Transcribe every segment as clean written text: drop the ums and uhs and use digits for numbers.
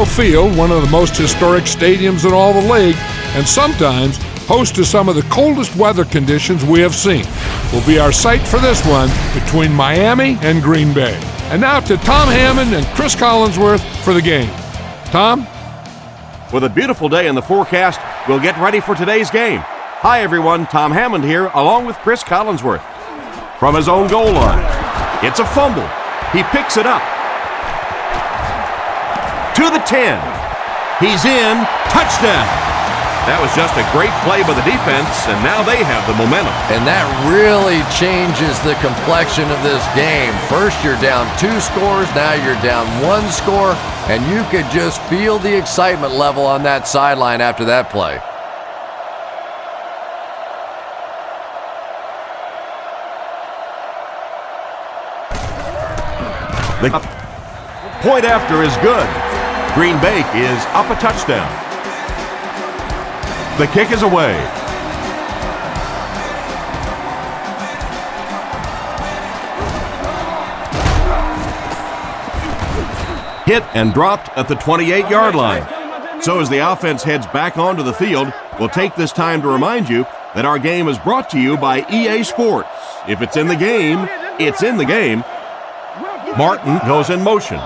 Field, one of the most historic stadiums in all the league, and sometimes host to some of the coldest weather conditions we have seen, will be our site for this one between Miami and Green Bay. And now to Tom Hammond and Chris Collinsworth for the game. Tom? With a beautiful day in the forecast, we'll get ready for today's game. Hi everyone, Tom Hammond here, along with Chris Collinsworth. From his own goal line, it's a fumble. He picks it up. To the 10. He's in. Touchdown. That was just a great play by the defense, and now they have the momentum. And that really changes the complexion of this game. First, you're down 2 scores. Now you're down 1 score, and you could just feel the excitement level on that sideline after that play. The point after is good. Green Bay is up a touchdown. The kick is away. Hit and dropped at the 28-yard line. So as the offense heads back onto the field, we'll take this time to remind you that our game is brought to you by EA Sports. If it's in the game, it's in the game. Martin goes in motion.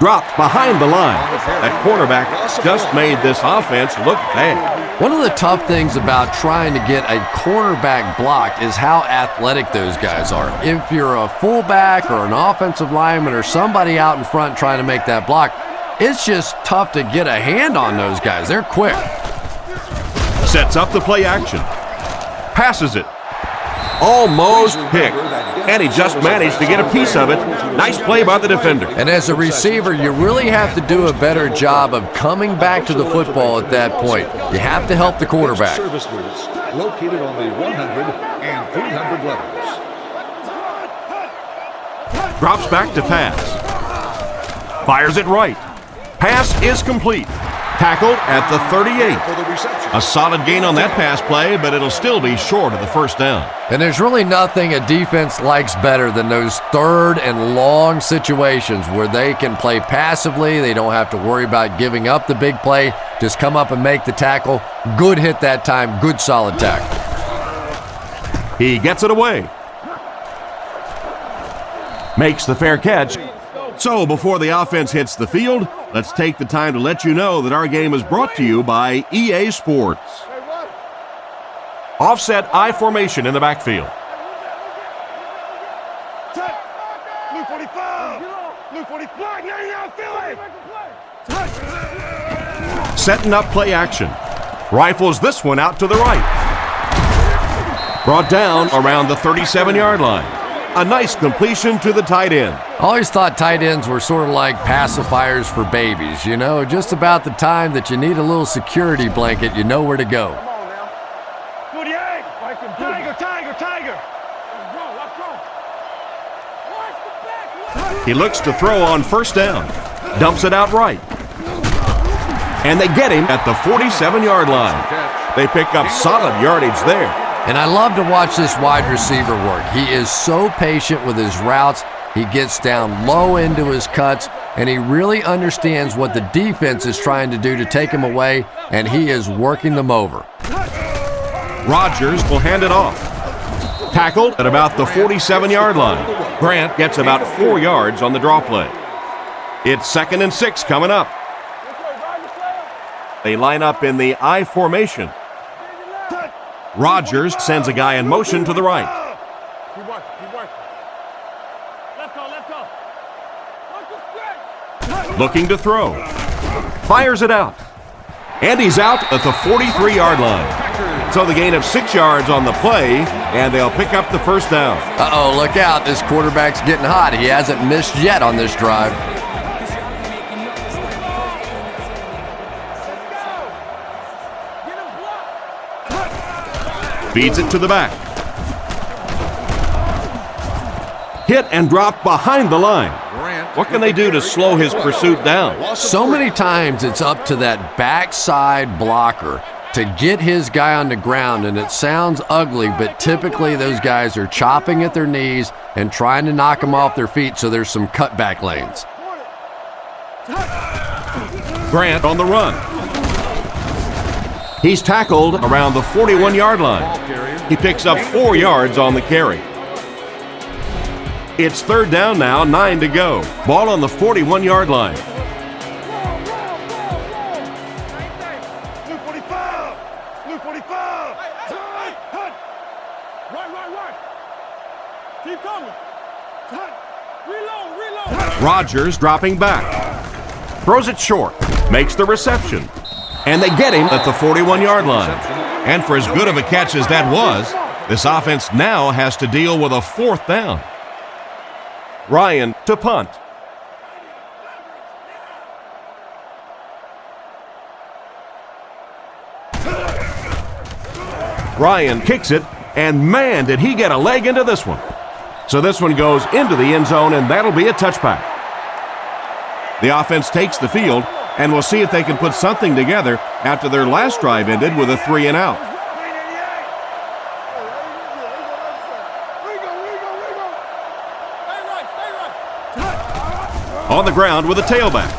Dropped behind the line. That quarterback just made this offense look bad. One of the tough things about trying to get a cornerback blocked is how athletic those guys are. If you're a fullback or an offensive lineman or somebody out in front trying to make that block, it's just tough to get a hand on those guys. They're quick. Sets up the play action. Passes it. Almost picked. And he just managed to get a piece of it. Nice play by the defender. And as a receiver, you really have to do a better job of coming back to the football at that point. You have to help the quarterback. Service booths located on the 100 and 300 levels. Drops back to pass. Fires it right. Pass is complete. Tackled at the 38. A solid gain on that pass play, but it'll still be short of the first down. And there's really nothing a defense likes better than those third and long situations where they can play passively. They don't have to worry about giving up the big play. Just come up and make the tackle. Good hit that time. Good solid tackle. He gets it away. Makes the fair catch. So before the offense hits the field, let's take the time to let you know that our game is brought to you by EA Sports. Offset I formation in the backfield. Setting up play action. Rifles this one out to the right. Brought down around the 37-yard line. A nice completion to the tight end. I always thought tight ends were sort of like pacifiers for babies. You know, just about the time that you need a little security blanket, you know where to go. Tiger. He looks to throw on first down. Dumps it out right. And they get him at the 47-yard line. They pick up solid yardage there. And I love to watch this wide receiver work. He is so patient with his routes. He gets down low into his cuts, and he really understands what the defense is trying to do to take him away, and he is working them over. Rodgers will hand it off. Tackled at about the 47-yard line. Grant gets about 4 yards on the draw play. It's 2nd and 6 coming up. They line up in the I formation. Rodgers sends a guy in motion to the right. Keep working. Left go. Looking to throw. Fires it out. And he's out at the 43-yard line. So the gain of 6 yards on the play, and they'll pick up the first down. Uh-oh, look out. This quarterback's getting hot. He hasn't missed yet on this drive. Feeds it to the back. Hit and drop behind the line. What can they do to slow his pursuit down? So many times it's up to that backside blocker to get his guy on the ground, and it sounds ugly, but typically those guys are chopping at their knees and trying to knock them off their feet, so there's some cutback lanes. Grant on the run. He's tackled around the 41-yard line. He picks up 4 yards on the carry. It's third down now, 9 to go. Ball on the 41-yard line. Rodgers dropping back. Throws it short. Makes the reception. And they get him at the 41-yard line. And for as good of a catch as that was, this offense now has to deal with a 4th down. Ryan to punt. Ryan kicks it, and man, did he get a leg into this one. So this one goes into the end zone, and that'll be a touchback. The offense takes the field, and we'll see if they can put something together after their last drive ended with a 3-and-out. On the ground with a tailback.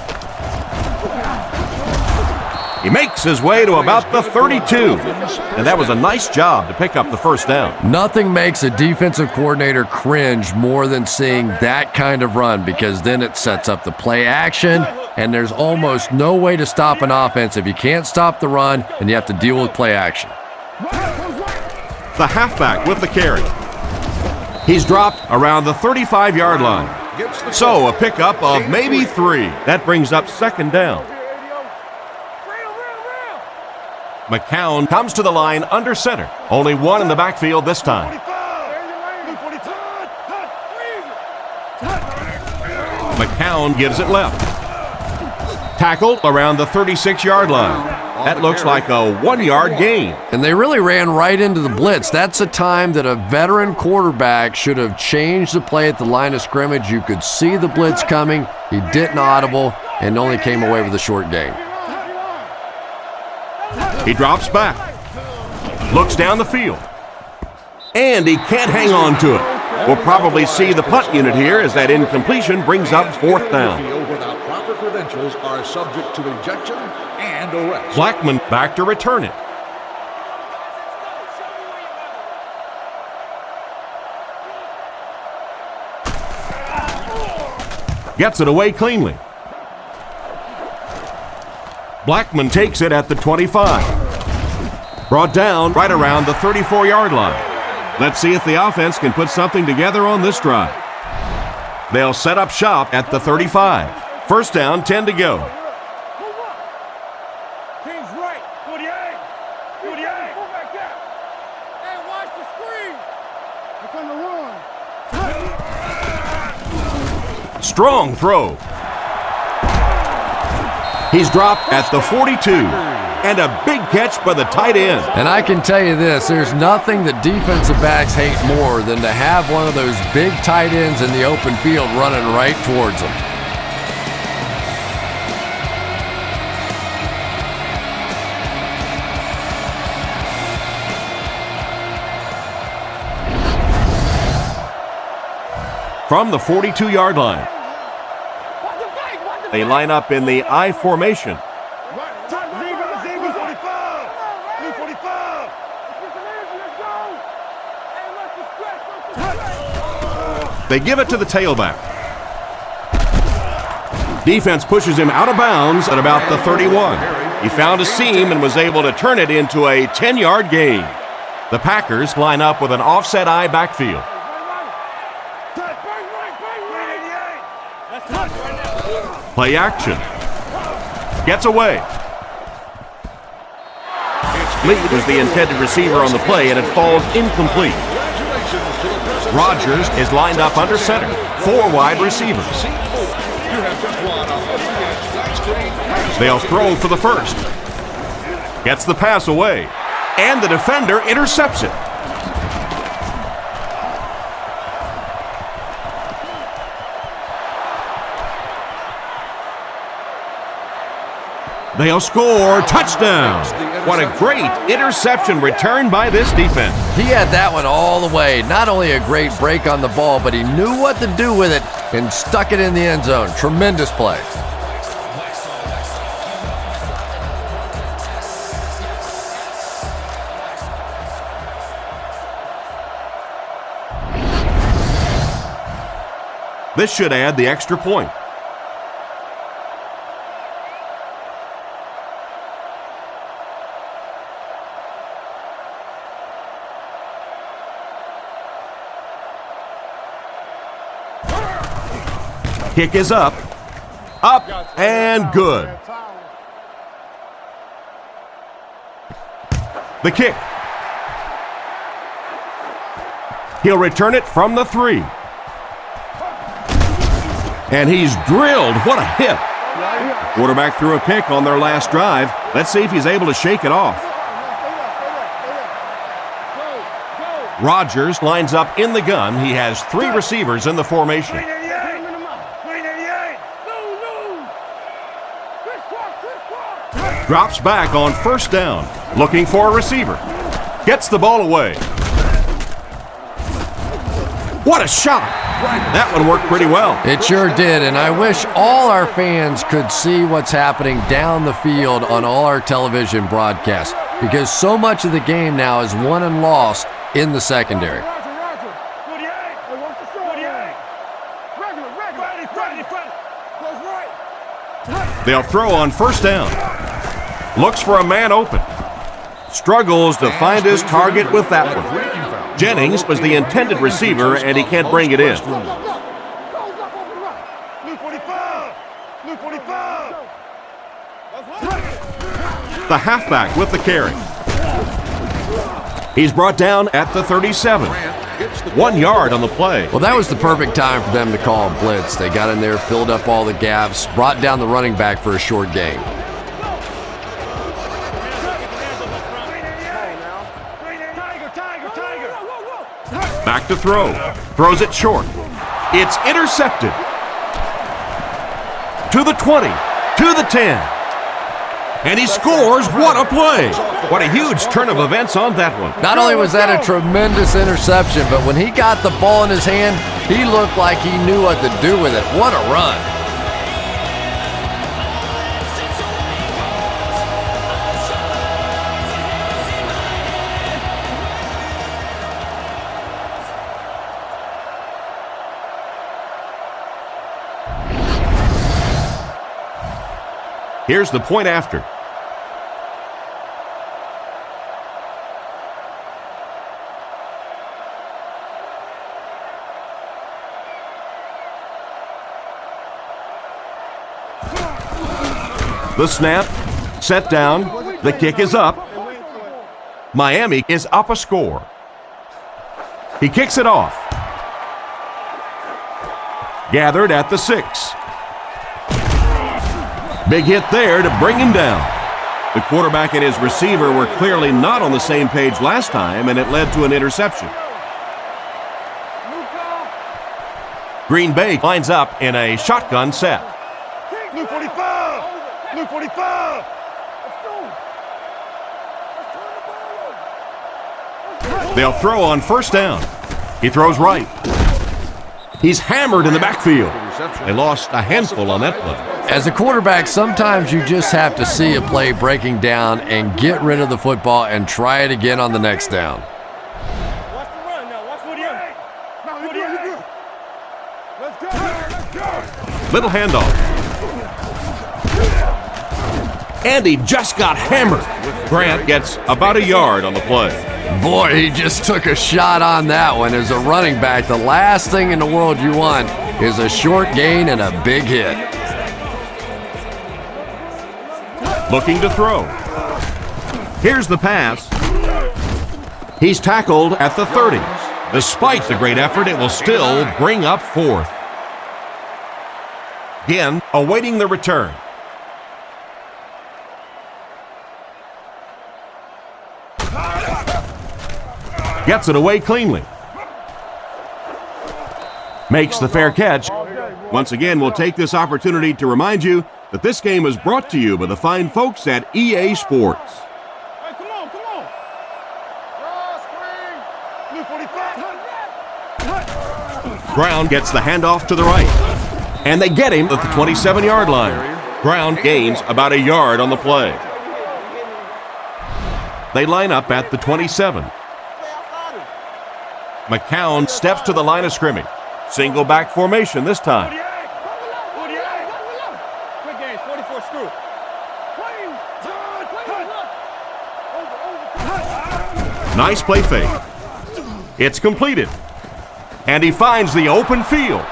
He makes his way to about the 32, and that was a nice job to pick up the first down. Nothing makes a defensive coordinator cringe more than seeing that kind of run, because then it sets up the play action, and there's almost no way to stop an offense if you can't stop the run and you have to deal with play action. The halfback with the carry. He's dropped around the 35-yard line. So a pickup of maybe 3. That brings up second down. McCown comes to the line under center. Only one in the backfield this time. McCown gives it left. Tackled around the 36-yard line. That looks like a 1-yard gain. And they really ran right into the blitz. That's a time that a veteran quarterback should have changed the play at the line of scrimmage. You could see the blitz coming. He didn't audible and only came away with a short gain. He drops back, looks down the field, and he can't hang on to it. We'll probably see the punt unit here as that incompletion brings up 4th down. Without proper credentials are subject to ejection and arrest. Blackman back to return it. Gets it away cleanly. Blackman takes it at the 25. Brought down right around the 34-yard line. Let's see if the offense can put something together on this drive. They'll set up shop at the 35. First down, 10 to go. King's right. 48. 48. Hey, watch the screen. They're gonna run. Strong throw. He's dropped at the 42, and a big catch by the tight end. And I can tell you this, there's nothing that defensive backs hate more than to have one of those big tight ends in the open field running right towards them. From the 42-yard line. They line up in the I formation. They give it to the tailback. Defense pushes him out of bounds at about the 31. He found a seam and was able to turn it into a 10-yard gain. The Packers line up with an offset I backfield. Play action. Gets away. Lee was the intended receiver on the play, and it falls incomplete. Rodgers is lined up under center. 4 wide receivers. They'll throw for the first. Gets the pass away. And the defender intercepts it. They'll score. Touchdown. What a great interception return by this defense. He had that one all the way. Not only a great break on the ball, but he knew what to do with it and stuck it in the end zone. Tremendous play. This should add the extra point. Kick is up, and good. The kick. He'll return it from the 3. And he's drilled. What a hit. Quarterback threw a pick on their last drive. Let's see if he's able to shake it off. Rodgers lines up in the gun. He has 3 receivers in the formation. Drops back on first down. Looking for a receiver. Gets the ball away. What a shot. That one worked pretty well. It sure did, and I wish all our fans could see what's happening down the field on all our television broadcasts, because so much of the game now is won and lost in the secondary. They'll throw on first down. Looks for a man open. Struggles to find his target with that one. Jennings was the intended receiver, and he can't bring it in. The halfback with the carry. He's brought down at the 37. 1 yard on the play. Well, that was the perfect time for them to call a blitz. They got in there, filled up all the gaps, brought down the running back for a short gain. Back to throw. Throws it short. It's intercepted. To the 20. To the 10. And he scores. What a play. What a huge turn of events on that one. Not only was that a tremendous interception, but when he got the ball in his hand, he looked like he knew what to do with it. What a run. Here's the point after. The snap, set down, the kick is up. Miami is up a score. He kicks it off. Gathered at the 6. Big hit there to bring him down. The quarterback and his receiver were clearly not on the same page last time, and it led to an interception. Green Bay lines up in a shotgun set. Blue 45! Blue 45! They'll throw on first down. He throws right. He's hammered in the backfield. They lost a handful on that play. As a quarterback, sometimes you just have to see a play breaking down and get rid of the football and try it again on the next down. Watch the run now. Watch 48. No, you're good. Let's go. Let's go. Little handoff. And he just got hammered. Grant gets about a yard on the play. Boy, he just took a shot on that one. As a running back, the last thing in the world you want is a short gain and a big hit. Looking to throw. Here's the pass. He's tackled at the 30. Despite the great effort, it will still bring up 4th. Again, awaiting the return. Gets it away cleanly. Makes the fair catch. Once again, we'll take this opportunity to remind you that this game is brought to you by the fine folks at EA Sports. Hey, come on, come on. Blue 45. Brown gets the handoff to the right. And they get him at the 27-yard line. Brown gains about a yard on the play. They line up at the 27. McCown steps to the line of scrimmage. Single back formation this time. Quick games, 44 screw. Nice play fake. It's completed. And he finds the open field.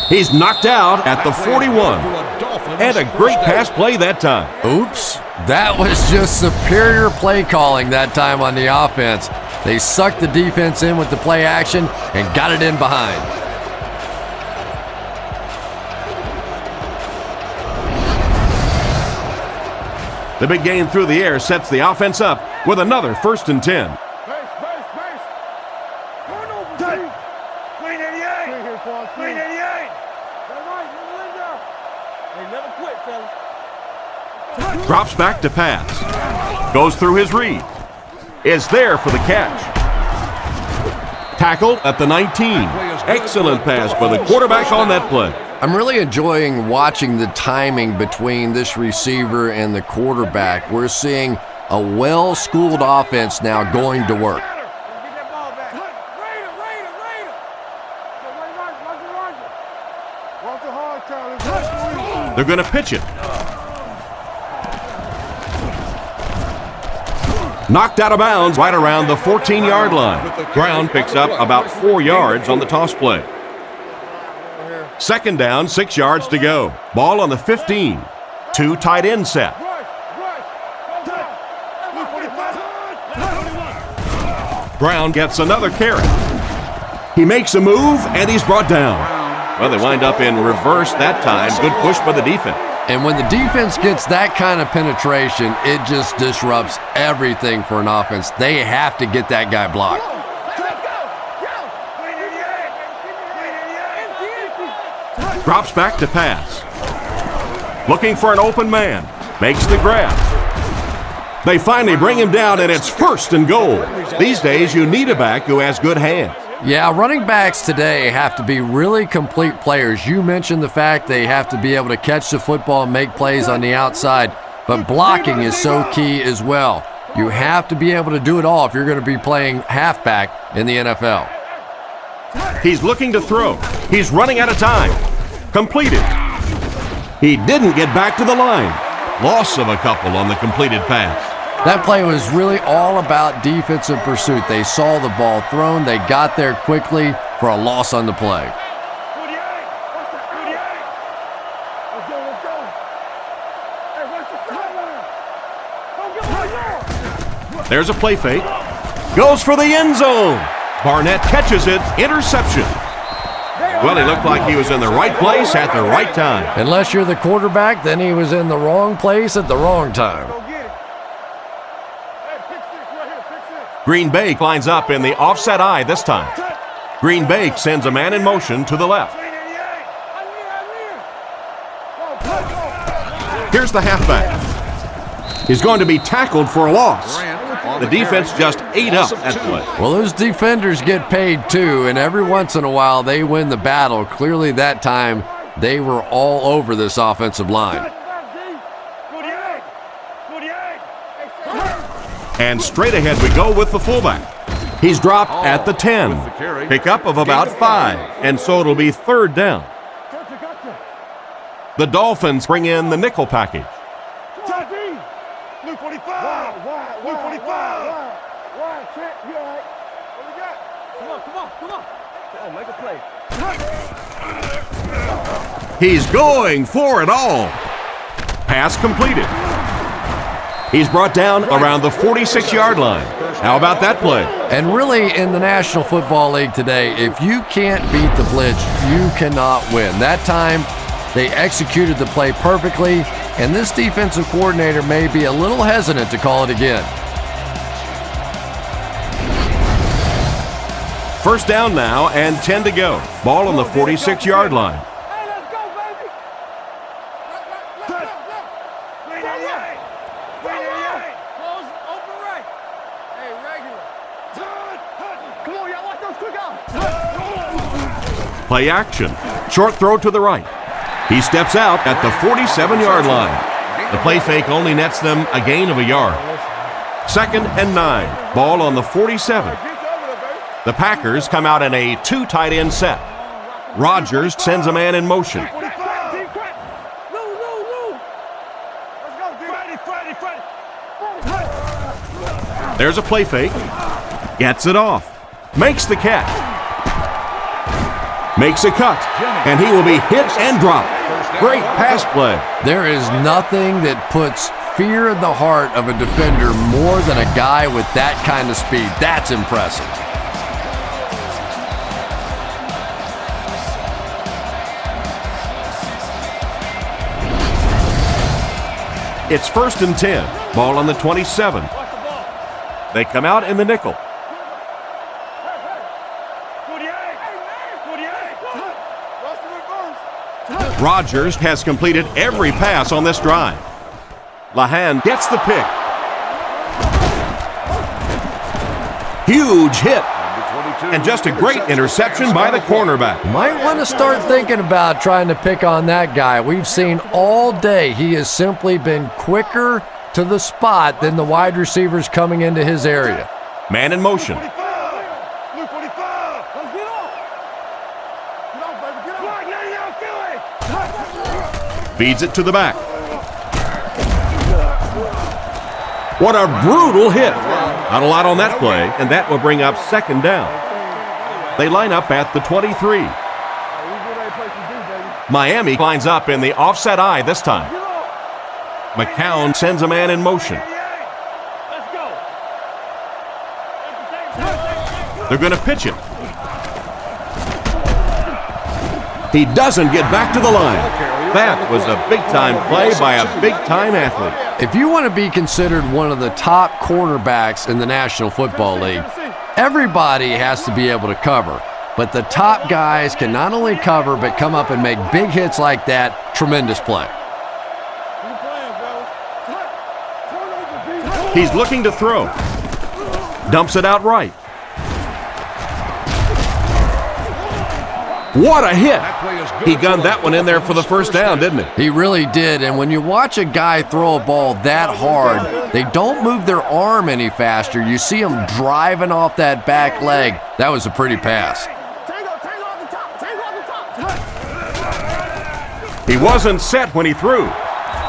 He's knocked out at the 41. And a great pass play that time. Oops. That was just superior play calling that time on the offense. They sucked the defense in with the play action and got it in behind. The big gain through the air sets the offense up with another 1st and 10. Base. Turnover. Clean 88. Clean 88. They never quit, fellas. Drops back to pass. Goes through his read. Is there for the catch. Tackled at the 19. Excellent pass by the quarterback on that play. I'm really enjoying watching the timing between this receiver and the quarterback. We're seeing a well-schooled offense now going to work. They're going to pitch it. Knocked out of bounds right around the 14-yard line. Brown picks up about 4 yards on the toss play. 2nd down, 6 yards to go. Ball on the 15. 2 tight end set. Brown gets another carry. He makes a move, and he's brought down. Well, they wind up in reverse that time. Good push by the defense. And when the defense gets that kind of penetration, it just disrupts everything for an offense. They have to get that guy blocked. Drops back to pass. Looking for an open man. Makes the grab. They finally bring him down, and it's 1st and goal. These days, you need a back who has good hands. Yeah, running backs today have to be really complete players. You mentioned the fact they have to be able to catch the football and make plays on the outside, but blocking is so key as well. You have to be able to do it all if you're going to be playing halfback in the NFL. He's looking to throw. He's running out of time. Completed. He didn't get back to the line. Loss of a couple on the completed pass. That play was really all about defensive pursuit. They saw the ball thrown. They got there quickly for a loss on the play. There's a play fake. Goes for the end zone. Barnett catches it. Interception. Well, he looked like he was in the right place at the right time. Unless you're the quarterback, then he was in the wrong place at the wrong time. Green Bay lines up in the offset eye this time. Green Bay sends a man in motion to the left. Here's the halfback. He's going to be tackled for a loss. The defense just ate up that play. Well, those defenders get paid too, and every once in a while they win the battle. Clearly that time they were all over this offensive line. And straight ahead we go with the fullback. He's dropped at the 10. Pickup of about 5, and so it'll be 3rd down. The Dolphins bring in the nickel package. Blue 45. Blue 45. Come on. Make a play. He's going for it all. Pass completed. He's brought down around the 46-yard line. How about that play? And really, in the National Football League today, if you can't beat the blitz, you cannot win. That time, they executed the play perfectly, and this defensive coordinator may be a little hesitant to call it again. 1st down now and 10 to go. Ball on the 46-yard line. Hey, let's go, baby. Play action. Short throw to the right. He steps out at the 47-yard line. The play fake only nets them a gain of a yard. 2nd and 9. Ball on the 47. The Packers come out in a 2 tight end set. Rodgers sends a man in motion. There's a play fake. Gets it off. Makes the catch. Makes a cut. And he will be hit and dropped. Great pass play. There is nothing that puts fear in the heart of a defender more than a guy with that kind of speed. That's impressive. It's 1st and 10. Ball on the 27. They come out in the nickel. Rodgers has completed every pass on this drive. Lahan gets the pick. Huge hit. And just a great interception by the cornerback. Might want to start thinking about trying to pick on that guy. We've seen all day he has simply been quicker to the spot than the wide receivers coming into his area. Man in motion. Feeds it to the back. What a brutal hit. Not a lot on that play, and that will bring up 2nd down. They line up at the 23. Miami lines up in the offset eye this time. McCown sends a man in motion. They're going to pitch it. He doesn't get back to the line. That was a big-time play by a big-time athlete. If you want to be considered one of the top cornerbacks in the National Football League, everybody has to be able to cover. But the top guys can not only cover, but come up and make big hits like that. Tremendous play. He's looking to throw. Dumps it out right. What a hit! He gunned that one in there for the 1st down, didn't he? He really did, and when you watch a guy throw a ball that hard, they don't move their arm any faster. You see him driving off that back leg. That was a pretty pass. He wasn't set when he threw.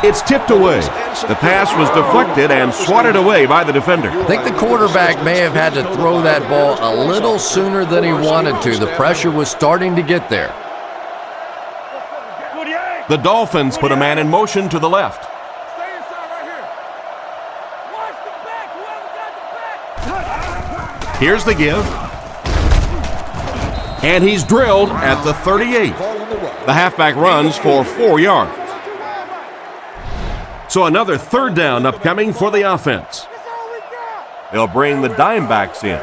It's tipped away. The pass was deflected and swatted away by the defender. I think the quarterback may have had to throw that ball a little sooner than he wanted to. The pressure was starting to get there. The Dolphins put a man in motion to the left. Here's the give. And he's drilled at the 38. The halfback runs for 4 yards. So another 3rd down upcoming for the offense. They'll bring the dime backs in.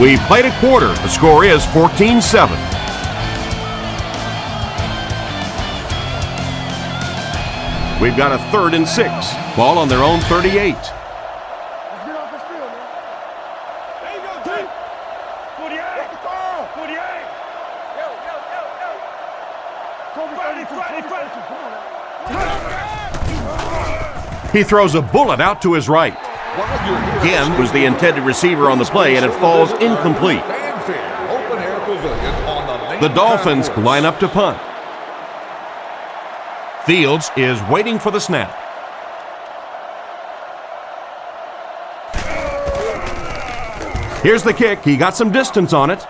We played a quarter. The score is 14-7. We've got a 3rd and 6. Ball on their own 38. He throws a bullet out to his right. Again was the intended receiver on the play, and it falls incomplete. The Dolphins line up to punt. Fields is waiting for the snap. Here's the kick. He got some distance on it.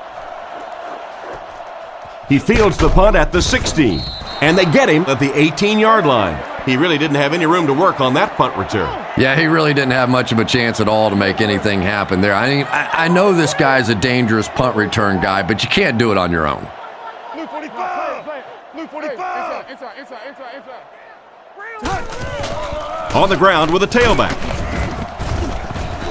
He fields the punt at the 16, and they get him at the 18-yard line. He really didn't have any room to work on that punt return. Yeah, he really didn't have much of a chance at all to make anything happen there. I mean, I know this guy's a dangerous punt return guy, but you can't do it on your own. Blue 45! Blue 45! On the ground with a tailback.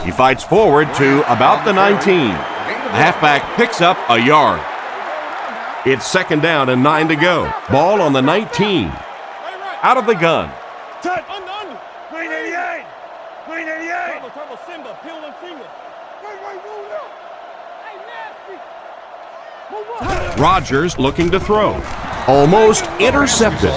He fights forward to about the 19. The halfback picks up a yard. It's 2nd down and 9 to go. Ball on the 19. Out of the gun. Touch. Under. Green 88. Green 88. Turbo, Simba. Peel and finger. Right, move up. Hey, nasty. Move up. Rodgers looking to throw. Almost intercepted.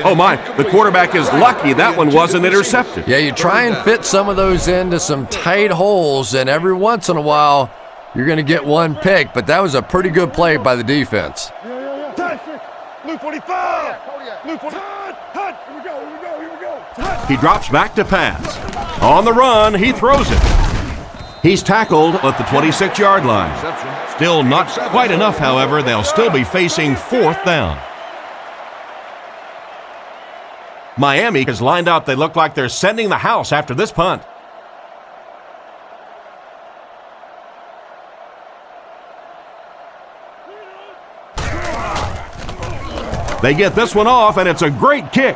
Oh my, the quarterback is lucky that one wasn't intercepted. Yeah, you try and fit some of those into some tight holes, and every once in a while, you're going to get one pick, but that was a pretty good play by the defense. Luke 45. Luke 45. Here we go. He drops back to pass. On the run, he throws it. He's tackled at the 26-yard line. Still not quite enough, however. They'll still be facing 4th down. Miami is lined up. They look like they're sending the house after this punt. They get this one off, and it's a great kick.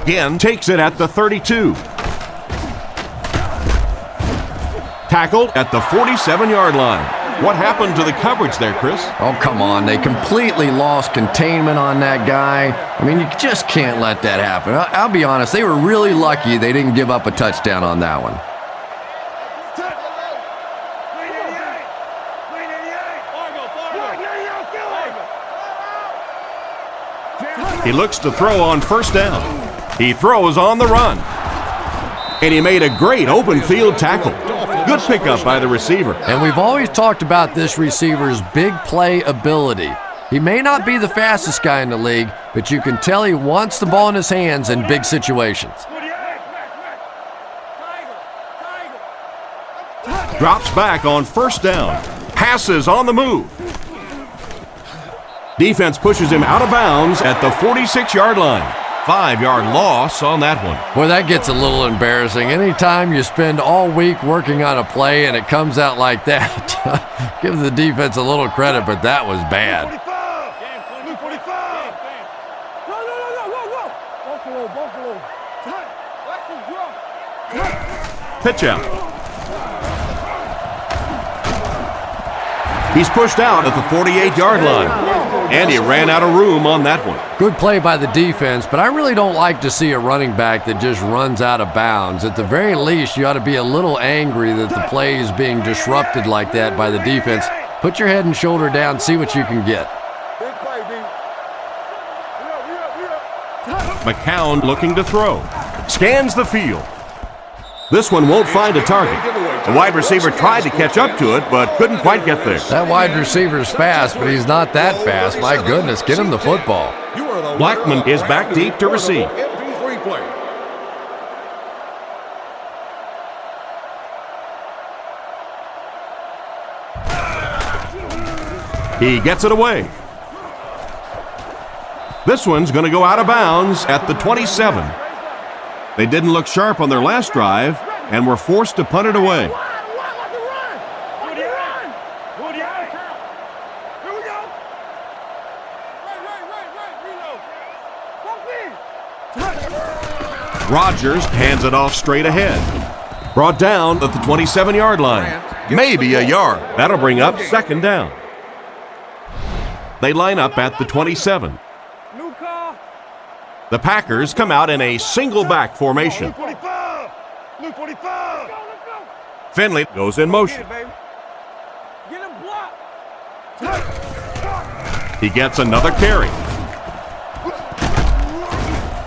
Again, takes it at the 32. Tackled at the 47-yard line. What happened to the coverage there, Chris? Oh, come on. They completely lost containment on that guy. I mean, you just can't let that happen. I'll be honest. They were really lucky they didn't give up a touchdown on that one. He looks to throw on 1st down. He throws on the run. And he made a great open field tackle. Good pickup by the receiver. And we've always talked about this receiver's big play ability. He may not be the fastest guy in the league, but you can tell he wants the ball in his hands in big situations. Drops back on 1st down. Passes on the move. Defense pushes him out of bounds at the 46-yard line. 5-yard loss on that one. Boy, that gets a little embarrassing. Anytime you spend all week working on a play and it comes out like that, give the defense a little credit, but that was bad. Pitch out. He's pushed out at the 48-yard line. And he ran out of room on that one. Good play by the defense, but I really don't like to see a running back that just runs out of bounds. At the very least, you ought to be a little angry that the play is being disrupted like that by the defense. Put your head and shoulder down, see what you can get. McCown looking to throw. Scans the field. This one won't find a target. The wide receiver tried to catch up to it, but couldn't quite get there. That wide receiver's fast, but he's not that fast. My goodness, get him the football. Blackman is back deep to receive. He gets it away. This one's going to go out of bounds at the 27. They didn't look sharp on their last drive and were forced to punt it away. Rodgers hands it off straight ahead. Brought down at the 27-yard line. Maybe a yard. That'll bring up 2nd down. They line up at the 27. The Packers come out in a single back formation. Finley goes in motion. He gets another carry.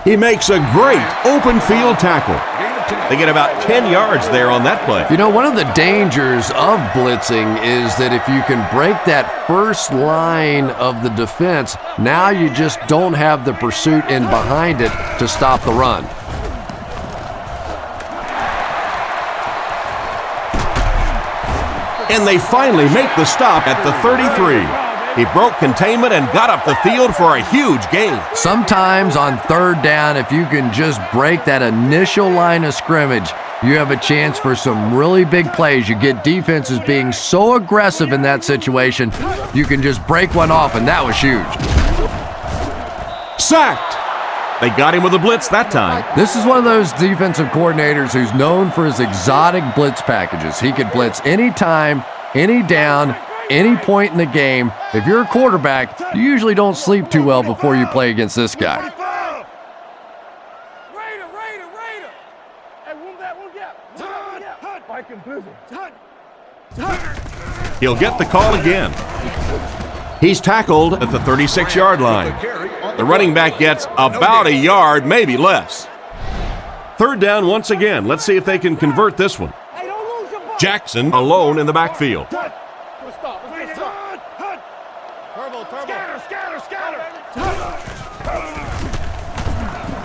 He makes a great open field tackle. They get about 10 yards there on that play. You know, one of the dangers of blitzing is that if you can break that first line of the defense, now you just don't have the pursuit in behind it to stop the run. And they finally make the stop at the 33. He broke containment and got up the field for a huge gain. Sometimes on 3rd down, if you can just break that initial line of scrimmage, you have a chance for some really big plays. You get defenses being so aggressive in that situation, you can just break one off, and that was huge. Sacked. They got him with a blitz that time. This is one of those defensive coordinators who's known for his exotic blitz packages. He could blitz any time, any down, any point in the game, if you're a quarterback, you usually don't sleep too well before you play against this guy. Raider. Hey, one gap. He'll get the call again. He's tackled at the 36-yard line. The running back gets about a yard, maybe less. Third down once again. Let's see if they can convert this one. Jackson alone in the backfield.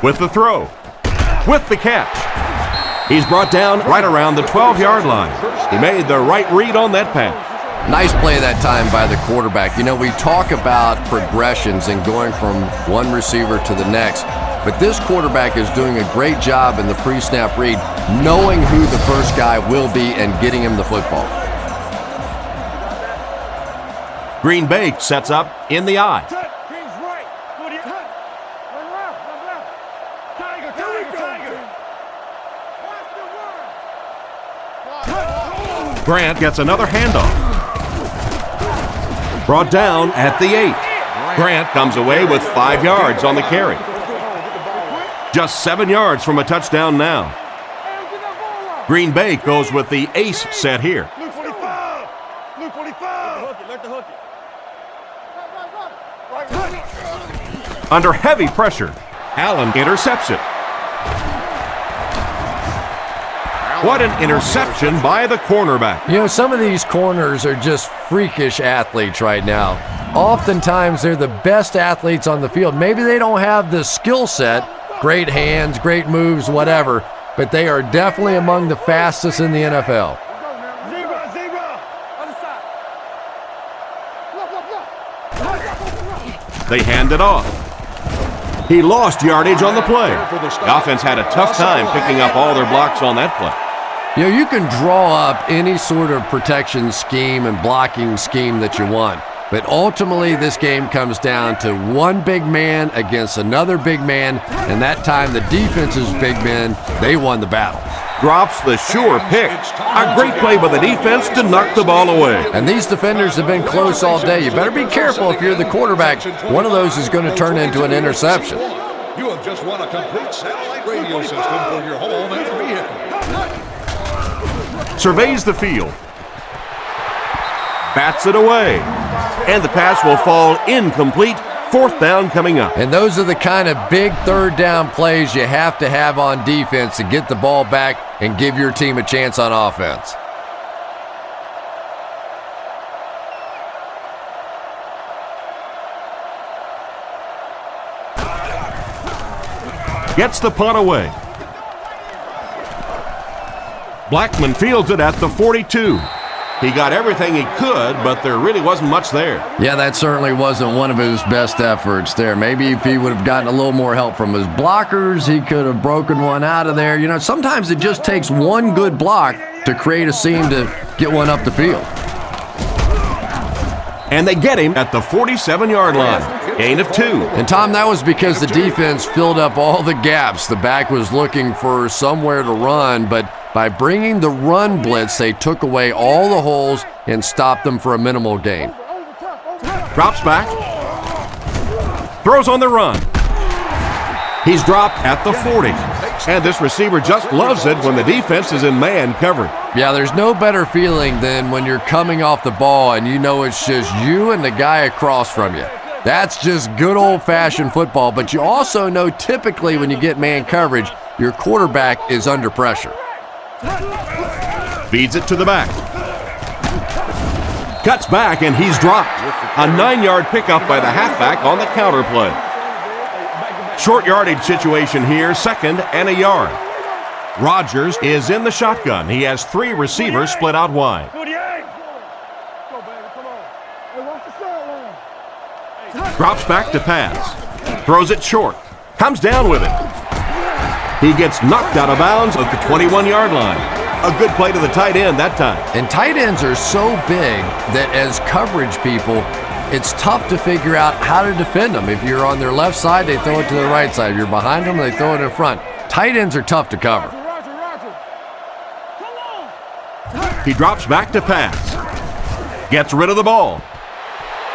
With the throw. With the catch. He's brought down right around the 12-yard line. He made the right read on that pass. Nice play that time by the quarterback. You know, we talk about progressions and going from one receiver to the next, but this quarterback is doing a great job in the pre-snap read, knowing who the first guy will be and getting him the football. Green Bay sets up in the eye. Grant gets another handoff. Brought down at the 8. Grant comes away with 5 yards on the carry. Just 7 yards from a touchdown now. Green Bay goes with the ace set here. Under heavy pressure, Allen intercepts it. What an interception by the cornerback. You know, some of these corners are just freakish athletes right now. Oftentimes, they're the best athletes on the field. Maybe they don't have the skill set, great hands, great moves, whatever, but they are definitely among the fastest in the NFL. They hand it off. He lost yardage on the play. The offense had a tough time picking up all their blocks on that play. You know, you can draw up any sort of protection scheme and blocking scheme that you want, but ultimately this game comes down to one big man against another big man, and that time the defense's big men, they won the battle. Drops the sure pick. A great play by the defense to knock the ball away. And these defenders have been close all day. You better be careful if you're the quarterback. One of those is going to turn into an interception. You have just won a complete satellite radio system for your home and vehicle. Surveys the field. Bats it away. And the pass will fall incomplete. Fourth down coming up. And those are the kind of big third down plays you have to have on defense to get the ball back and give your team a chance on offense. Gets the punt away. Blackman fields it at the 42. He got everything he could, but there really wasn't much there. Yeah, that certainly wasn't one of his best efforts there. Maybe if he would have gotten a little more help from his blockers, he could have broken one out of there. You know, sometimes it just takes one good block to create a seam to get one up the field. And they get him at the 47-yard line. Gain of 2. And, Tom, that was because the defense filled up all the gaps. The back was looking for somewhere to run, but by bringing the run blitz, they took away all the holes and stopped them for a minimal gain. Drops back. Throws on the run. He's dropped at the 40. And this receiver just loves it when the defense is in man coverage. Yeah, there's no better feeling than when you're coming off the ball and you know it's just you and the guy across from you. That's just good old-fashioned football, but you also know typically when you get man coverage, your quarterback is under pressure. Feeds it to the back. Cuts back, and he's dropped. A 9-yard pickup by the halfback on the counter play. Short yardage situation here, 2nd and a yard. Rodgers is in the shotgun. He has 3 receivers split out wide. Drops back to pass. Throws it short. Comes down with it. He gets knocked out of bounds at the 21-yard line. A good play to the tight end that time. And tight ends are so big that as coverage people, it's tough to figure out how to defend them. If you're on their left side, they throw it to the right side. If you're behind them, they throw it in front. Tight ends are tough to cover. He drops back to pass. Gets rid of the ball.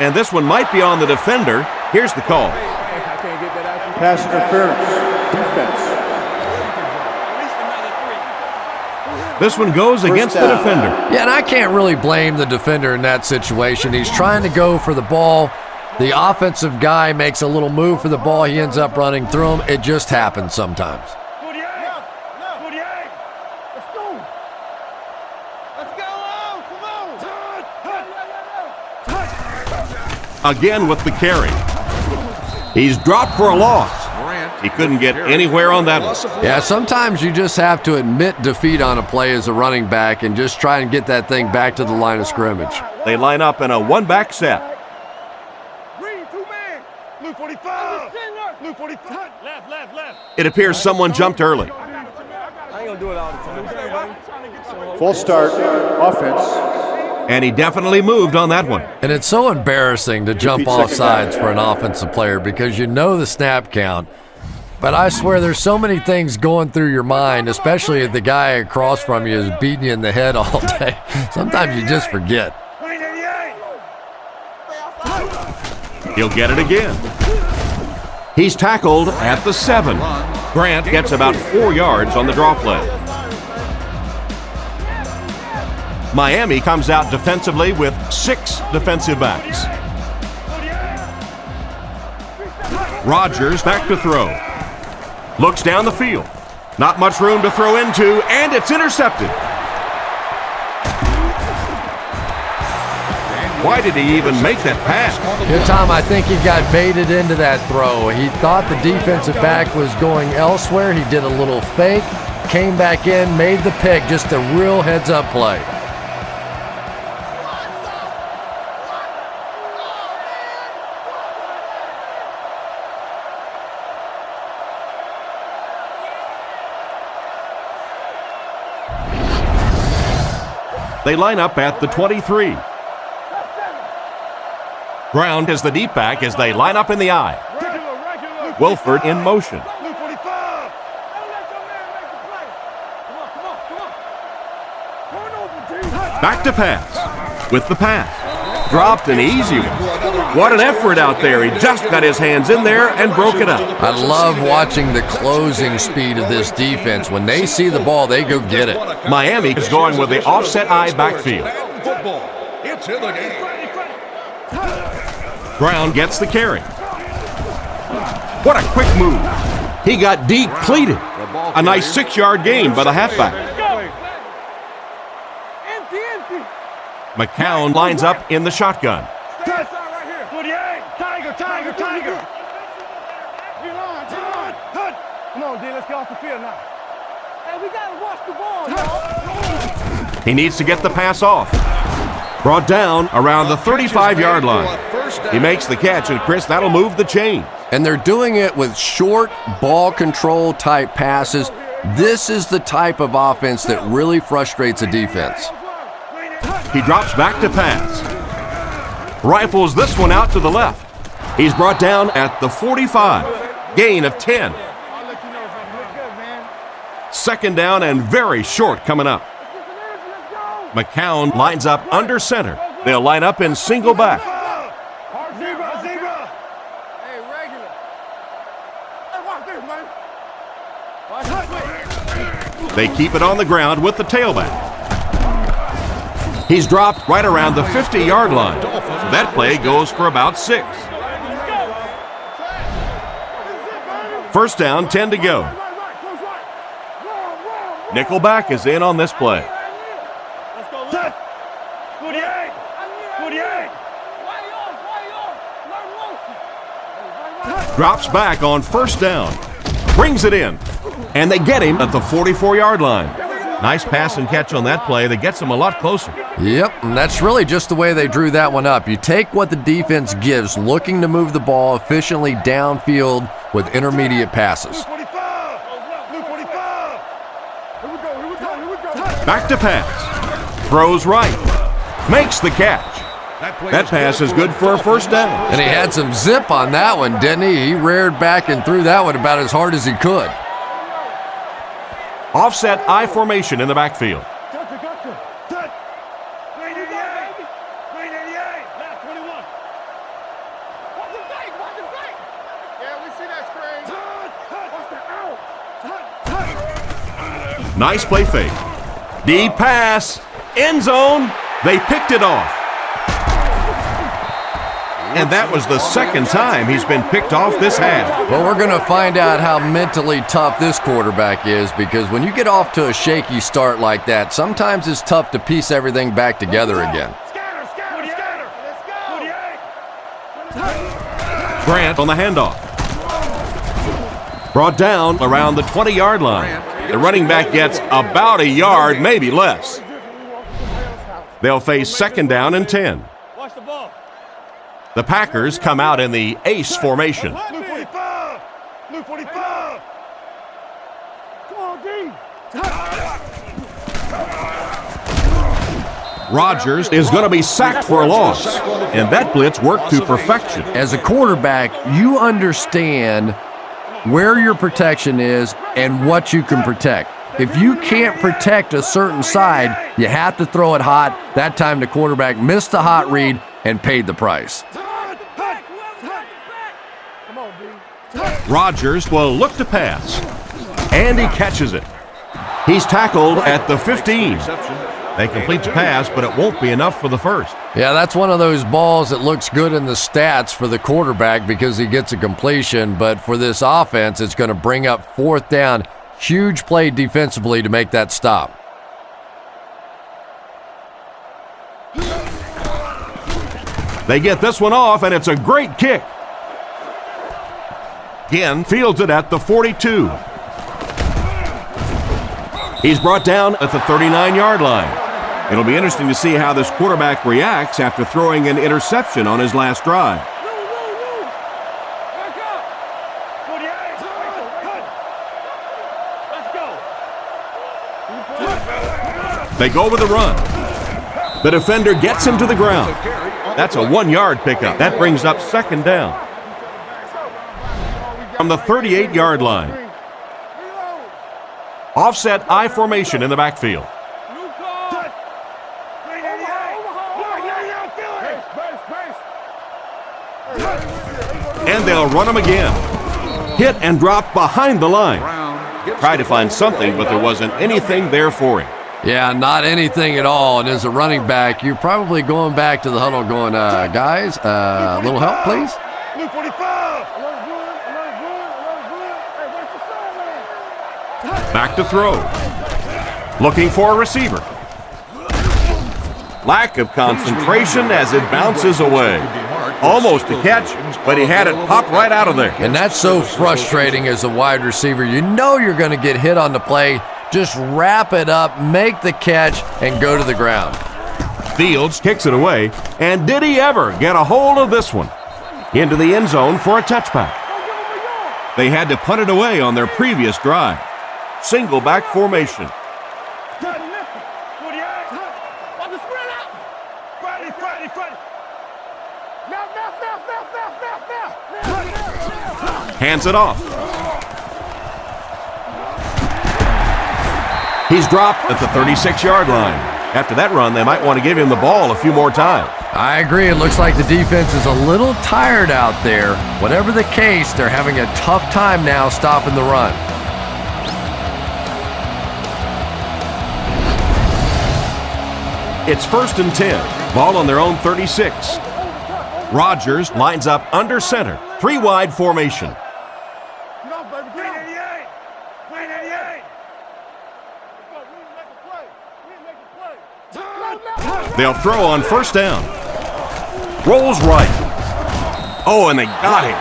And this one might be on the defender. Here's the call. Pass interference. Defense. This one goes against the defender. Yeah, and I can't really blame the defender in that situation. He's trying to go for the ball. The offensive guy makes a little move for the ball. He ends up running through him. It just happens sometimes. Again with the carry. He's dropped for a loss. He couldn't get anywhere on that one. Yeah, sometimes you just have to admit defeat on a play as a running back and just try and get that thing back to the line of scrimmage. They line up in a one-back set. It appears someone jumped early. False start. Offense. And he definitely moved on that one. And it's so embarrassing to jump off sides for an offensive player because you know the snap count. But I swear there's so many things going through your mind, especially if the guy across from you is beating you in the head all day. Sometimes you just forget. He'll get it again. He's tackled at the 7. Grant gets about 4 yards on the draw play. Miami comes out defensively with 6 defensive backs. Rodgers back to throw. Looks down the field. Not much room to throw into, and it's intercepted. Why did he even make that pass? Yeah, Tom, I think he got baited into that throw. He thought the defensive back was going elsewhere. He did a little fake, came back in, made the pick, just a real heads-up play. They line up at the 23. Brown is the deep back as they line up in the I. Wilford in motion. Back to pass. With the pass. Dropped an easy one. What an effort out there. He just got his hands in there and broke it up. I love watching the closing speed of this defense. When they see the ball, they go get it. Miami is going with the offset I backfield. It's in the game. Brown gets the carry. What a quick move. He got depleted. A nice 6-yard gain by the halfback. McCown lines up in the shotgun. Come on, D, let's get off the field now. Hey, we gotta watch the ball, y'all. He needs to get the pass off. Brought down around the 35-yard line. He makes the catch, and Chris, that'll move the chain. And they're doing it with short ball control type passes. This is the type of offense that really frustrates a defense. He drops back to pass. Rifles this one out to the left. He's brought down at the 45. Gain of 10. Second down and very short coming up. McCown lines up under center. They'll line up in single back. They keep it on the ground with the tailback. He's dropped right around the 50-yard line. So that play goes for about 6. First down, 10 to go. Nickelback is in on this play. Drops back on first down. Brings it in. And they get him at the 44-yard line. Nice pass and catch on that play that gets him a lot closer. Yep, and that's really just the way they drew that one up. You take what the defense gives, looking to move the ball efficiently downfield with intermediate passes. Back to pass. Throws right. Makes the catch. That pass is good for a first down. And he had some zip on that one, didn't he? He reared back and threw that one about as hard as he could. Offset I formation in the backfield. Nice play fake. Deep pass. End zone. They picked it off. And that was the second time he's been picked off this half. Well, we're going to find out how mentally tough this quarterback is, because when you get off to a shaky start like that, sometimes it's tough to piece everything back together again. Grant on the handoff. Brought down around the 20-yard line. The running back gets about a yard, maybe less. They'll face 2nd down and 10. Watch the ball. The Packers come out in the ace formation. Blue 45. Blue 45. Come on, D. Rodgers is going to be sacked for a loss, and that blitz worked to perfection. As a quarterback, you understand where your protection is and what you can protect. If you can't protect a certain side, you have to throw it hot. That time the quarterback missed the hot read and paid the price. Rodgers will look to pass, and he catches it. He's tackled at the 15. They complete the pass, but it won't be enough for the first. Yeah, that's one of those balls that looks good in the stats for the quarterback because he gets a completion, but for this offense, it's going to bring up 4th down. Huge play defensively to make that stop. They get this one off, and it's a great kick. Again, fields it at the 42. He's brought down at the 39-yard line. It'll be interesting to see how this quarterback reacts after throwing an interception on his last drive. They go with the run. The defender gets him to the ground. That's a 1-yard pickup. That brings up 2nd down. From the 38-yard line. Offset I formation in the backfield. And they'll run him again. Hit and drop behind the line. Tried to find something, but there wasn't anything there for him. Yeah, not anything at all. And as a running back, you're probably going back to the huddle going, guys, a little help, please? Blue 45. Back to throw. Looking for a receiver. Lack of concentration as it bounces away. Almost a catch, but he had it pop right out of there. And that's so frustrating as a wide receiver. You know you're going to get hit on the play. Just wrap it up, make the catch, and go to the ground. Fields kicks it away, and did he ever get a hold of this one? Into the end zone for a touchback. They had to punt it away on their previous drive. Single back formation. Hands it off. He's dropped at the 36-yard line. After that run, they might want to give him the ball a few more times. I agree. It looks like the defense is a little tired out there. Whatever the case, they're having a tough time now stopping the run. It's 1st and 10. Ball on their own 36. Rodgers lines up under center. 3-wide formation. They'll throw on 1st down. Rolls right. Oh, and they got him.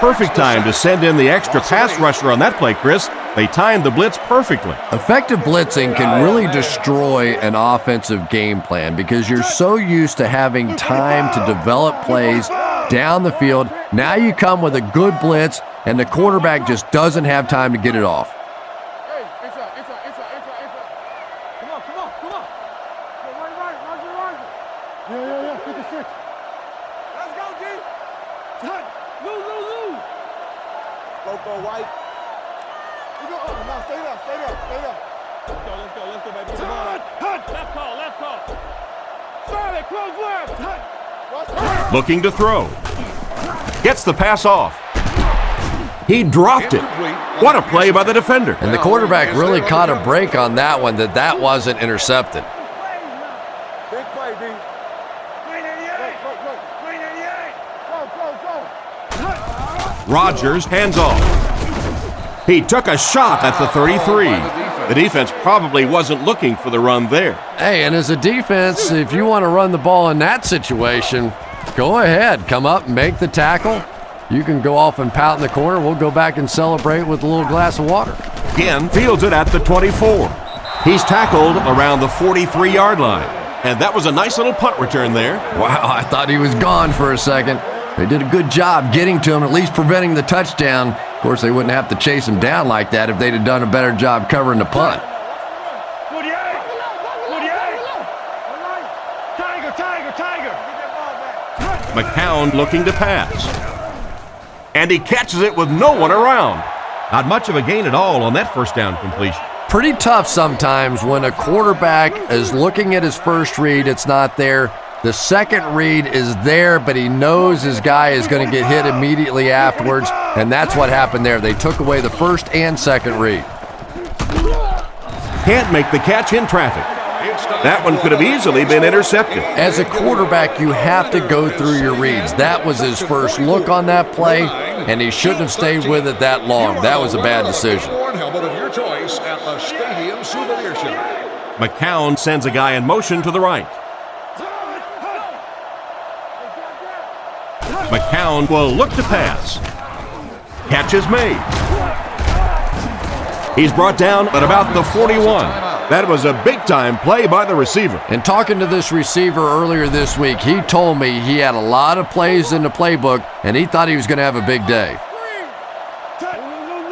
Perfect time to send in the extra pass rusher on that play, Chris. They timed the blitz perfectly. Effective blitzing can really destroy an offensive game plan because you're so used to having time to develop plays down the field. Now you come with a good blitz, and the quarterback just doesn't have time to get it off. Looking to throw. Gets the pass off. He dropped it. What a play by the defender. And the quarterback really caught a break on that one, that wasn't intercepted. Big play, D. Green 88. Green 88. Go. Rodgers hands off. He took a shot at the 33. The defense probably wasn't looking for the run there. Hey, and as a defense, if you want to run the ball in that situation, go ahead. Come up and make the tackle. You can go off and pout in the corner. We'll go back and celebrate with a little glass of water. Again, fields it at the 24. He's tackled around the 43-yard line. And that was a nice little punt return there. Wow, I thought he was gone for a second. They did a good job getting to him, at least preventing the touchdown. Of course, they wouldn't have to chase him down like that if they'd have done a better job covering the punt. McCown looking to pass. And he catches it with no one around. Not much of a gain at all on that first down completion. Pretty tough sometimes when a quarterback is looking at his first read, it's not there. The second read is there, but he knows his guy is going to get hit immediately afterwards, and that's what happened there. They took away the first and second read. Can't make the catch in traffic. That one could have easily been intercepted. As a quarterback, you have to go through your reads. That was his first look on that play, and he shouldn't have stayed with it that long. That was a bad decision. Helmet of your choice at the stadium souvenir shop. McCown sends a guy in motion to the right. McCown will look to pass. Catch is made. He's brought down at about the 41. That was a big-time play by the receiver. And talking to this receiver earlier this week, he told me he had a lot of plays in the playbook, and he thought he was going to have a big day.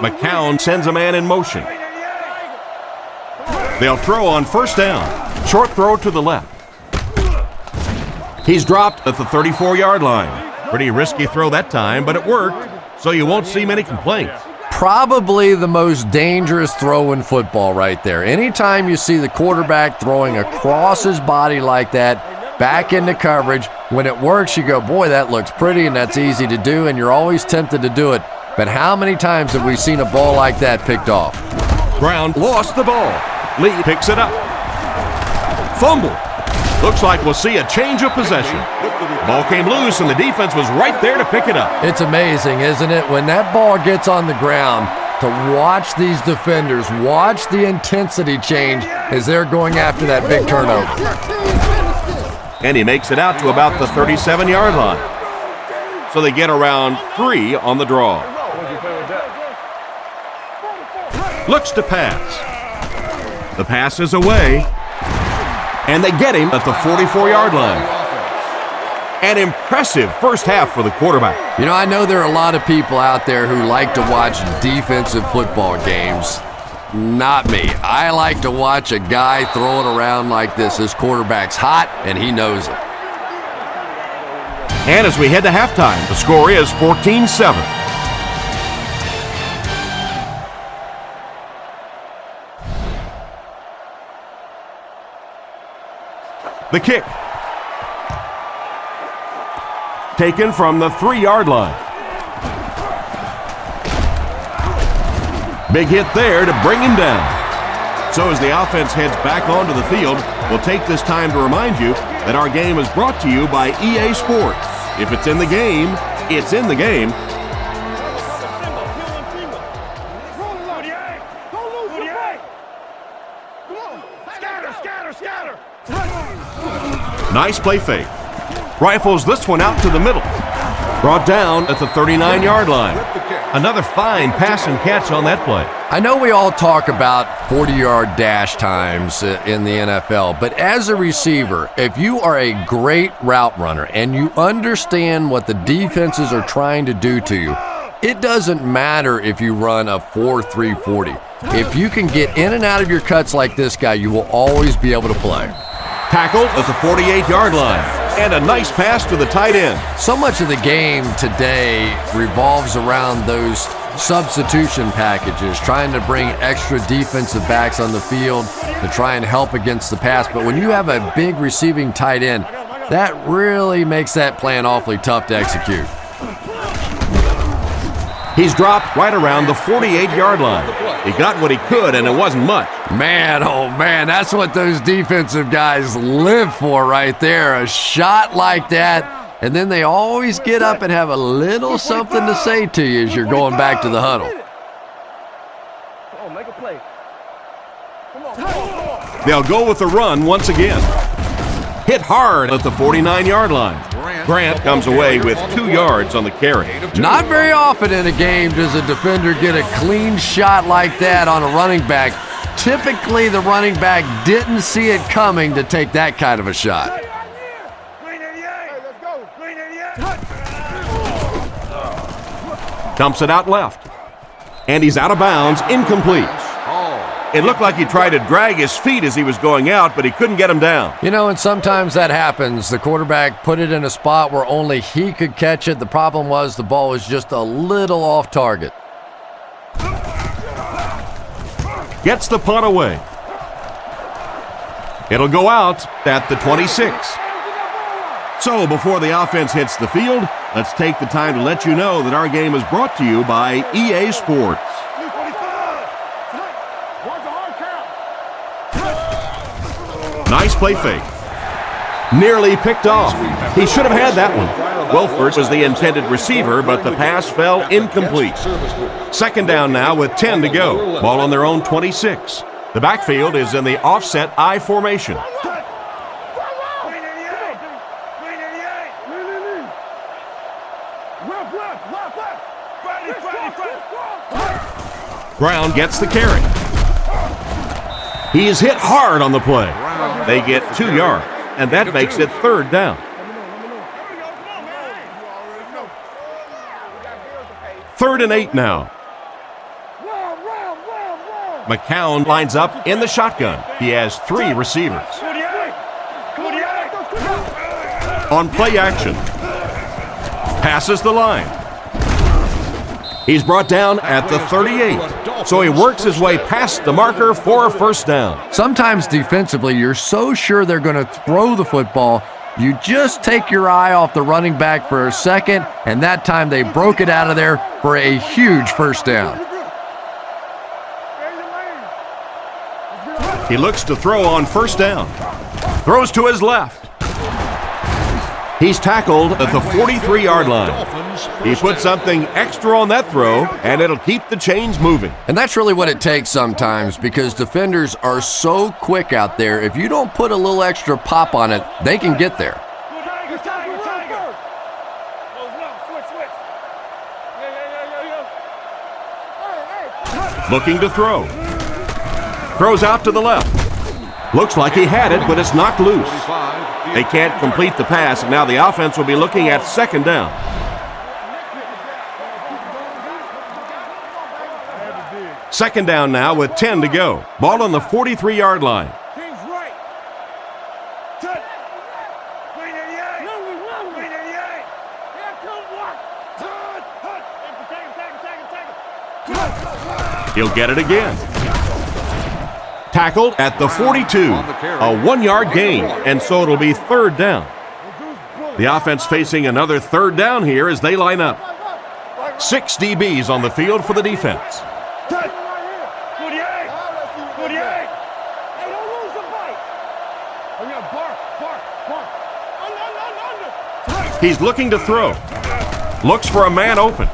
McCown sends a man in motion. They'll throw on first down. Short throw to the left. He's dropped at the 34-yard line. Pretty risky throw that time, but it worked, so you won't see many complaints. Probably the most dangerous throw in football right there. Anytime you see the quarterback throwing across his body like that, back into coverage, when it works, you go, boy, that looks pretty and that's easy to do, and you're always tempted to do it. But how many times have we seen a ball like that picked off? Brown lost the ball. Lee picks it up. Fumble. Looks like we'll see a change of possession. Ball came loose and the defense was right there to pick it up. It's amazing, isn't it? When that ball gets on the ground, to watch these defenders, watch the intensity change as they're going after that big turnover. And he makes it out to about the 37-yard line. So they get around 3 on the draw. Looks to pass. The pass is away. And they get him at the 44-yard line. An impressive first half for the quarterback. You know, I know there are a lot of people out there who like to watch defensive football games. Not me. I like to watch a guy throw it around like this. His quarterback's hot, and he knows it. And as we head to halftime, the score is 14-7. The kick. Taken from the 3-yard line. Big hit there to bring him down. So as the offense heads back onto the field, we'll take this time to remind you that our game is brought to you by EA Sports. If it's in the game, it's in the game. Nice play fake. Rifles this one out to the middle. Brought down at the 39-yard line. Another fine pass and catch on that play. I know we all talk about 40-yard dash times in the NFL, but as a receiver, if you are a great route runner and you understand what the defenses are trying to do to you, it doesn't matter if you run a 4.3 40. If you can get in and out of your cuts like this guy, you will always be able to play. Tackled at the 48-yard line. And a nice pass to the tight end. So much of the game today revolves around those substitution packages, trying to bring extra defensive backs on the field to try and help against the pass. But when you have a big receiving tight end, that really makes that plan awfully tough to execute. He's dropped right around the 48-yard line. He got what he could, and it wasn't much. Man, oh man, that's what those defensive guys live for right there. A shot like that, and then they always get up and have a little something to say to you as you're going back to the huddle. Come on, make a play. Come on. They'll go with the run once again. Hit hard at the 49-yard line. Grant comes away with 2 yards on the carry. Not very often in a game does a defender get a clean shot like that on a running back. Typically, the running back didn't see it coming to take that kind of a shot. Dumps it out left. And he's out of bounds, incomplete. It looked like he tried to drag his feet as he was going out, but he couldn't get him down. You know, and sometimes that happens. The quarterback put it in a spot where only he could catch it. The problem was the ball was just a little off target. Gets the punt away. It'll go out at the 26. So before the offense hits the field, let's take the time to let you know that our game is brought to you by EA Sports. Nice play fake. Nearly picked off. He should have had that one. Wilford was the intended receiver, but the pass fell incomplete. Second down now with 10 to go. Ball on their own 26. The backfield is in the offset I formation. Brown gets the carry. He is hit hard on the play. They get 2 yards, and that makes it third down. Third and 8 now. McCown lines up in the shotgun. He has 3 receivers. On play action. Passes the line. He's brought down at the 38, so he works his way past the marker for a first down. Sometimes defensively, you're so sure they're going to throw the football, you just take your eye off the running back for a second, and that time they broke it out of there for a huge first down. He looks to throw on first down. Throws to his left. He's tackled at the 43-yard line. He put something extra on that throw, and it'll keep the chains moving. And that's really what it takes sometimes, because defenders are so quick out there. If you don't put a little extra pop on it, they can get there. Looking to throw. Throws out to the left. Looks like he had it, but it's knocked loose. They can't complete the pass, and now the offense will be looking at second down. Second down now with 10 to go. Ball on the 43-yard line. He'll get it again. Tackled at the 42. A 1-yard gain, and so it'll be third down. The offense facing another third down here as they line up. 6 DBs on the field for the defense. He's looking to throw. Looks for a man open.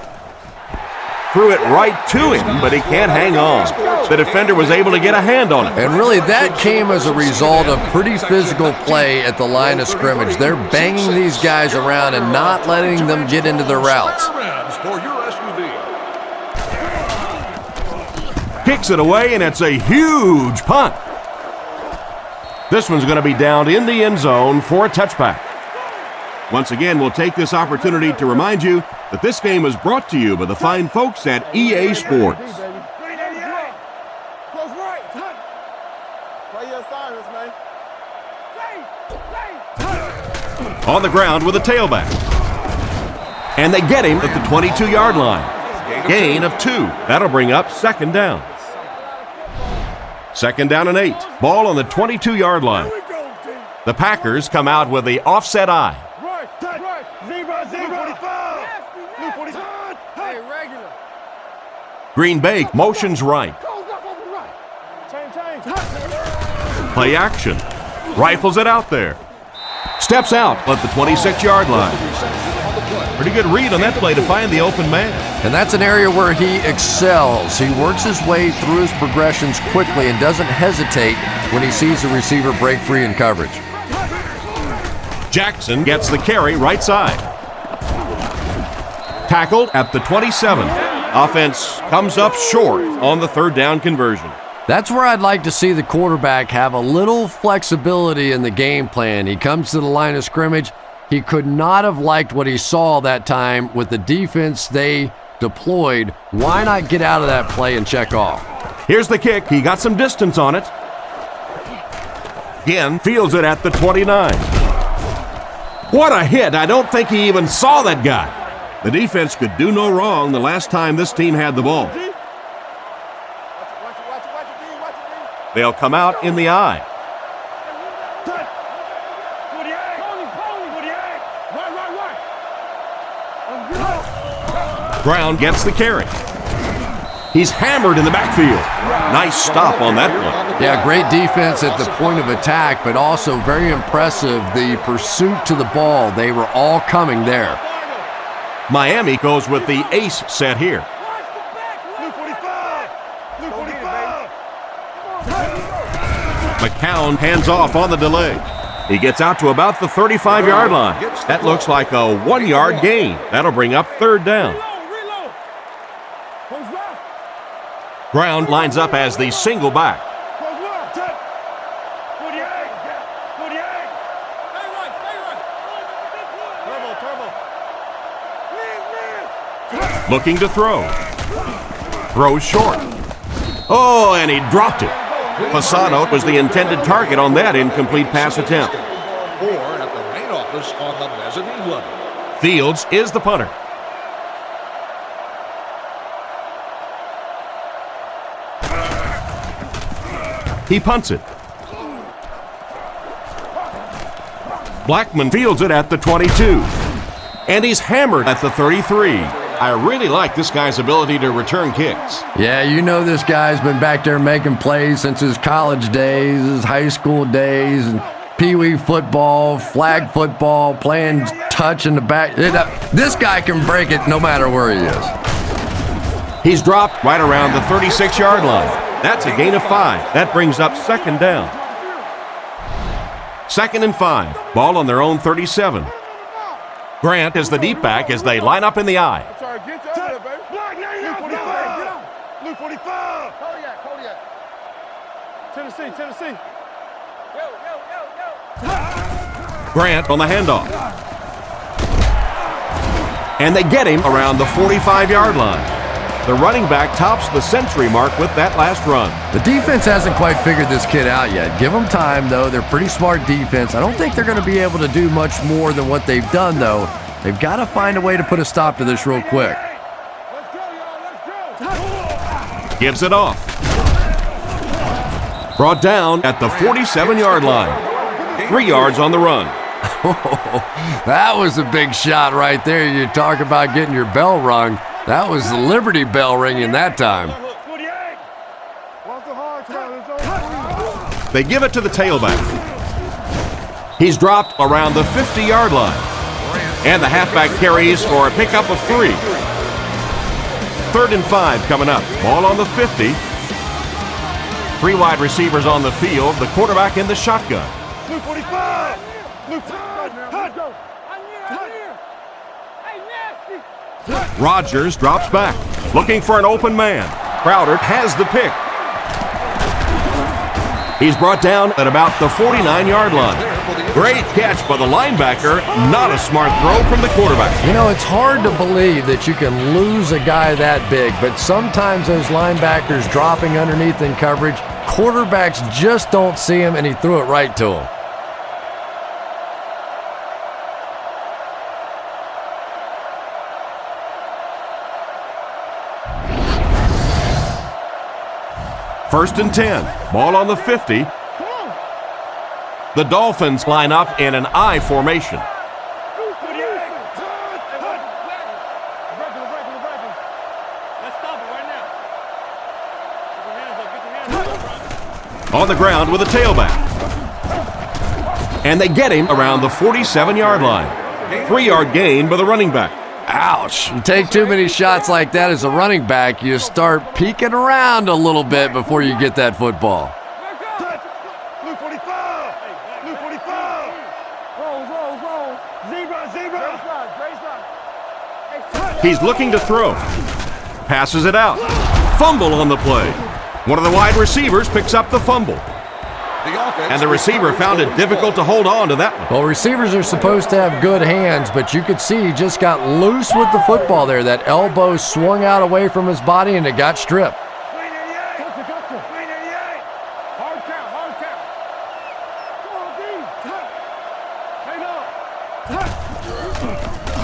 Threw it right to him, but he can't hang on. The defender was able to get a hand on it. And really, that came as a result of pretty physical play at the line of scrimmage. They're banging these guys around and not letting them get into their routes. Kicks it away, and it's a huge punt. This one's going to be down in the end zone for a touchback. Once again, we'll take this opportunity to remind you that this game is brought to you by the fine folks at EA Sports. On the ground with a tailback. And they get him at the 22-yard line. Gain of 2. That'll bring up second down. Second down and 8. Ball on the 22-yard line. The Packers come out with the offset I. Green Bay motions right. Play action. Rifles it out there. Steps out at the 26-yard line. Pretty good read on that play to find the open man. And that's an area where he excels. He works his way through his progressions quickly and doesn't hesitate when he sees the receiver break free in coverage. Jackson gets the carry right side. Tackled at the 27. Offense comes up short on the third down conversion. That's where I'd like to see the quarterback have a little flexibility in the game plan. He comes to the line of scrimmage. He could not have liked what he saw that time with the defense they deployed. Why not get out of that play and check off? Here's the kick. He got some distance on it. Again, fields it at the 29. What a hit. I don't think he even saw that guy. The defense could do no wrong the last time this team had the ball. They'll come out in the eye. Brown gets the carry. He's hammered in the backfield. Nice stop on that one. Yeah, great defense at the point of attack, but also very impressive the pursuit to the ball. They were all coming there. Miami goes with the ace set here. McCown hands off on the delay. He gets out to about the 35-yard line. That looks like a 1-yard gain. That'll bring up third down. Brown lines up as the single back. Looking to throw. Throws short. Oh, and he dropped it. Fasano was the intended target on that incomplete pass attempt. Or at the main office on the mezzanine level. Fields is the punter. He punts it. Blackman fields it at the 22. And he's hammered at the 33. I really like this guy's ability to return kicks. Yeah, you know this guy's been back there making plays since his college days, his high school days, and pee-wee football, flag football, playing touch in the back. This guy can break it no matter where he is. He's dropped right around the 36-yard line. That's a gain of 5. That brings up second down. 2nd and 5. Ball on their own 37. Grant is the deep back as they line up in the eye. Luke 45. Tennessee. Grant on the handoff. And they get him around the 45-yard line. The running back tops the century mark with that last run. The defense hasn't quite figured this kid out yet. Give them time, though. They're pretty smart defense. I don't think they're going to be able to do much more than what they've done, though. They've got to find a way to put a stop to this real quick. Gives it off. Brought down at the 47-yard line. 3 yards on the run. That was a big shot right there. You talk about getting your bell rung. That was the Liberty Bell ringing that time. They give it to the tailback. He's dropped around the 50-yard line. And the halfback carries for a pickup of 3. 3rd and 5 coming up. Ball on the 50. 3 wide receivers on the field. The quarterback in the shotgun. Luke 45. Luke, Rodgers drops back, looking for an open man. Crowder has the pick. He's brought down at about the 49-yard line. Great catch by the linebacker. Not a smart throw from the quarterback. You know, it's hard to believe that you can lose a guy that big, but sometimes those linebackers dropping underneath in coverage, quarterbacks just don't see him, and he threw it right to him. First and 10. Ball on the 50. The Dolphins line up in an I formation. On the ground with a tailback. And they get him around the 47-yard line. 3-yard gain by the running back. Ouch. You take too many shots like that as a running back, you start peeking around a little bit before you get that football. Blue 45. Blue 45. Roll. Zebra. He's looking to throw. Passes it out. Fumble on the play. One of the wide receivers picks up the fumble. And the receiver found it difficult to hold on to that one. Well, receivers are supposed to have good hands, but you could see he just got loose with the football there. That elbow swung out away from his body, and it got stripped.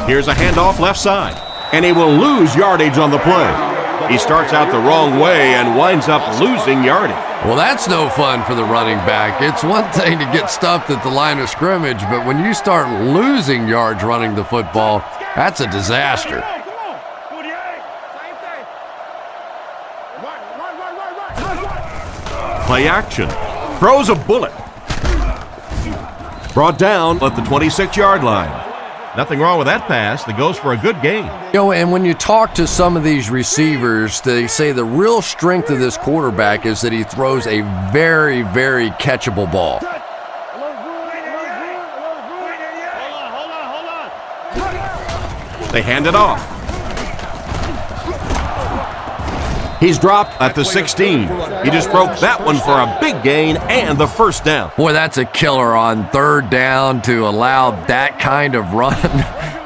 Here's a handoff left side, and he will lose yardage on the play. He starts out the wrong way and winds up losing yardage. Well, that's no fun for the running back. It's one thing to get stuffed at the line of scrimmage, but when you start losing yards running the football, that's a disaster. Play action. Throws a bullet. Brought down at the 26-yard line. Nothing wrong with that pass that goes for a good gain. And when you talk to some of these receivers, they say the real strength of this quarterback is that he throws a very, very catchable ball. They hand it off. He's dropped at the 16. He just broke that one for a big gain and the first down. Boy, that's a killer on third down to allow that kind of run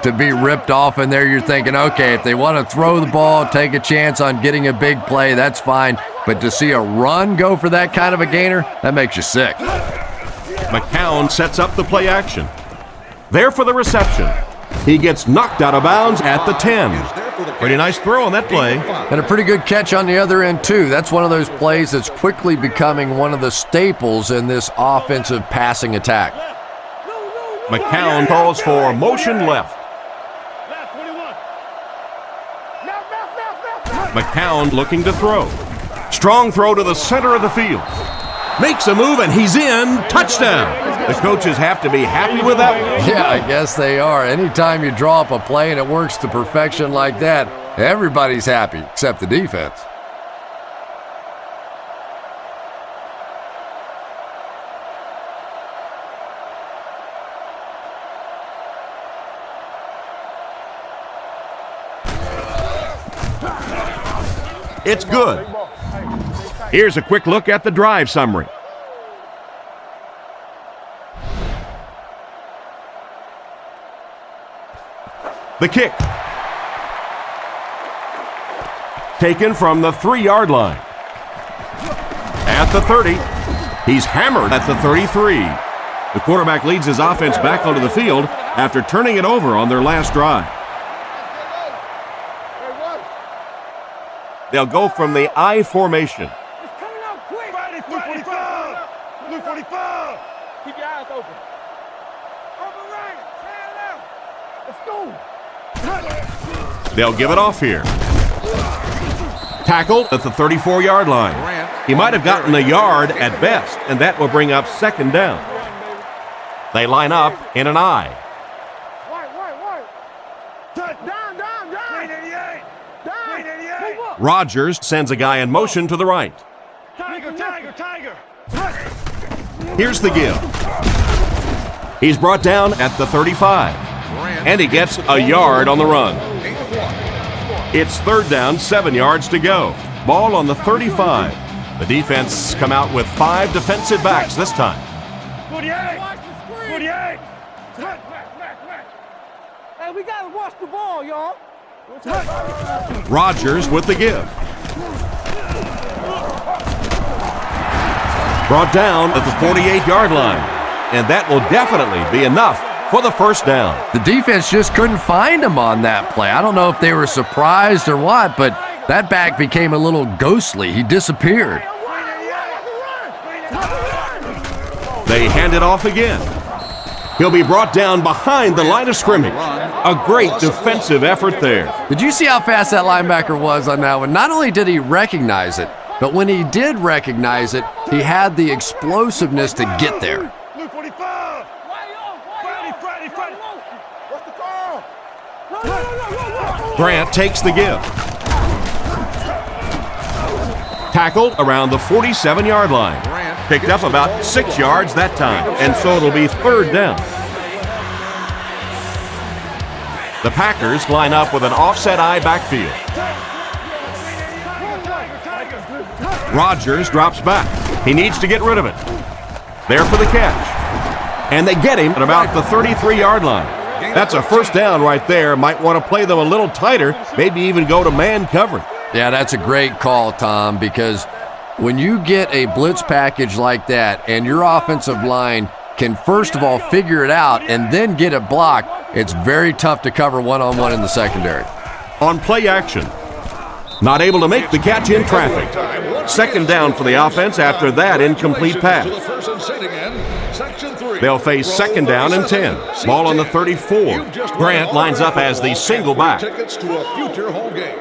to be ripped off in there. You're thinking, okay, if they want to throw the ball, take a chance on getting a big play, that's fine. But to see a run go for that kind of a gainer, that makes you sick. McCown sets up the play action. There for the reception. He gets knocked out of bounds at the 10. Pretty nice throw on that play. And a pretty good catch on the other end, too. That's one of those plays that's quickly becoming one of the staples in this offensive passing attack. McCown calls for motion left. McCown looking to throw. Strong throw to the center of the field. Makes a move, and he's in. Touchdown. The coaches have to be happy with that one. Yeah, I guess they are. Anytime you draw up a play and it works to perfection like that, everybody's happy except the defense. It's good. Here's a quick look at the drive summary. The kick. Taken from the 3-yard line. At the 30. He's hammered at the 33. The quarterback leads his offense back onto the field after turning it over on their last drive. They'll go from the I formation. It's coming out quick. Blue 45. Blue 45. Keep your eyes open. Open right. Turn left. Let's go. They'll give it off here. Tackled at the 34-yard line. He might have gotten a yard at best, and that will bring up second down. They line up in an I. White. Down. 388. Down. 388. Rodgers sends a guy in motion to the right. Tiger. Here's the give. He's brought down at the 35, and he gets a yard on the run. It's third down, 7 yards to go. Ball on the 35. The defense come out with 5 defensive backs this time. 48. Hey, we gotta watch the ball, y'all. Rodgers with the give. Brought down at the 48-yard line, and that will definitely be enough for the first down. The defense just couldn't find him on that play. I don't know if they were surprised or what, but that back became a little ghostly. He disappeared. They hand it off again. He'll be brought down behind the line of scrimmage. A great defensive effort there. Did you see how fast that linebacker was on that one? Not only did he recognize it, But when he did recognize it, he had the explosiveness to get there. Luke 45. Friday. What's the call? Grant takes the give. Tackled around the 47-yard line. Picked up about 6 yards that time, and so it'll be 3rd down. The Packers line up with an offset eye backfield. Rodgers drops back. He needs to get rid of it. There for the catch. And they get him at about the 33-yard line. That's a 1st down right there. Might want to play them a little tighter, maybe even go to man coverage. Yeah, that's a great call, Tom, because when you get a blitz package like that and your offensive line can first of all figure it out and then get it blocked, it's very tough to cover one-on-one in the secondary. On play action. Not able to make the catch in traffic. 2nd down for the offense after that incomplete pass. They'll face 2nd down and 10. Ball on the 34. Grant lines up as the single back. Tickets to a future home game.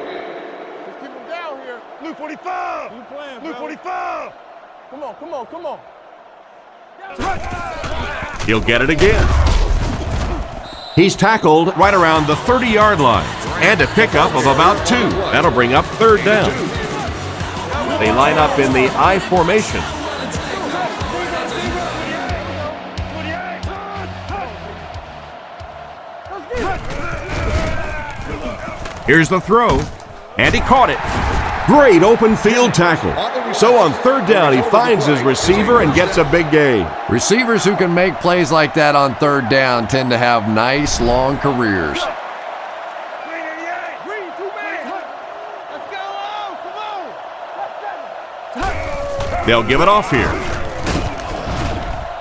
Keep him down here. Luke 45. Luke 45. Come on. He'll get it again. He's tackled right around the 30-yard line and a pickup of about 2. That'll bring up 3rd down. They line up in the I formation. Here's the throw, and he caught it. Great open field tackle. So on 3rd down, he finds his receiver and gets a big gain. Receivers who can make plays like that on 3rd down tend to have nice, long careers. They'll give it off here.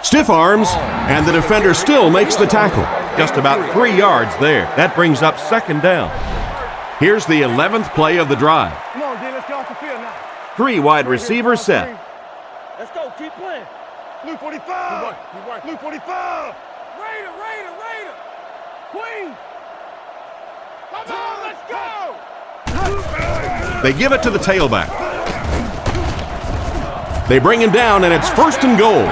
Stiff arms, and the defender still makes the tackle. Just about 3 yards there. That brings up 2nd down. Here's the 11th play of the drive. Come on, D, let's get off the field now. 3 wide receivers set. Let's go, keep playing. Luke 45. Luke 45. Raider. Queen. Come on, let's go. They give it to the tailback. They bring him down, and it's 1st and goal.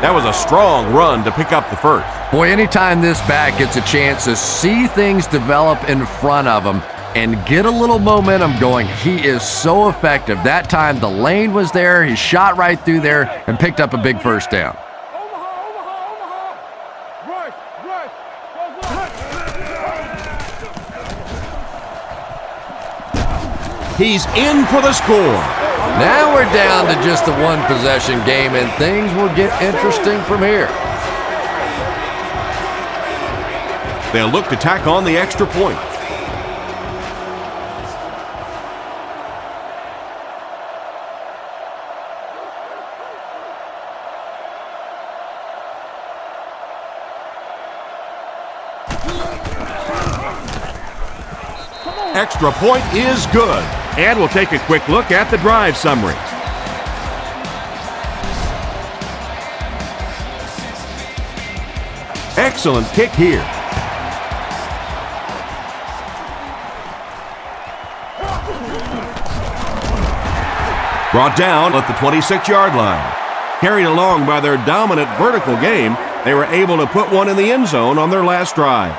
That was a strong run to pick up the 1st. Boy, anytime this back gets a chance to see things develop in front of him and get a little momentum going, he is so effective. That time the lane was there, he shot right through there and picked up a big 1st down. Omaha. Rush. He's in for the score. Now we're down to just a 1-possession game, and things will get interesting from here. They'll look to tack on the extra point. Extra point is good. And we'll take a quick look at the drive summary. Excellent kick here. Brought down at the 26-yard line. Carried along by their dominant vertical game, they were able to put one in the end zone on their last drive.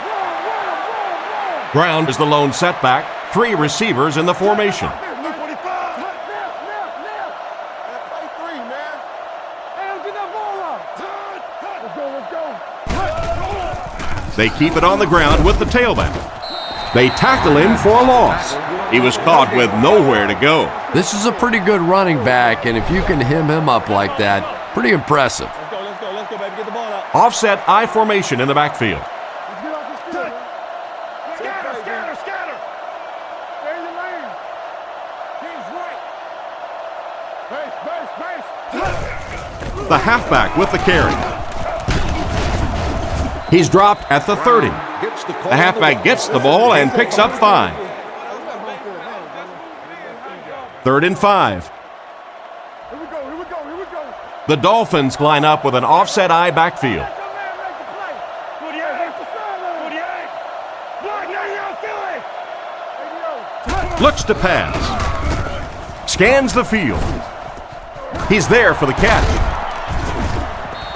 Brown is the lone setback. 3 receivers in the formation. Luke 45. Play 3, man. Hey, don't get that ball out. Let's go. They keep it on the ground with the tailback. They tackle him for a loss. He was caught with nowhere to go. This is a pretty good running back, and if you can hem him up like that, pretty impressive. Let's go, baby. Get the ball out. Offset I formation in the backfield. Let's get off this field. Scatter. Stay in your lane. King's right. Base. The halfback with the carry. He's dropped at the 30. The halfback gets the ball and picks up 5. 3rd and 5. Here we go. The Dolphins line up with an offset I backfield. Looks to pass. Scans the field. He's there for the catch.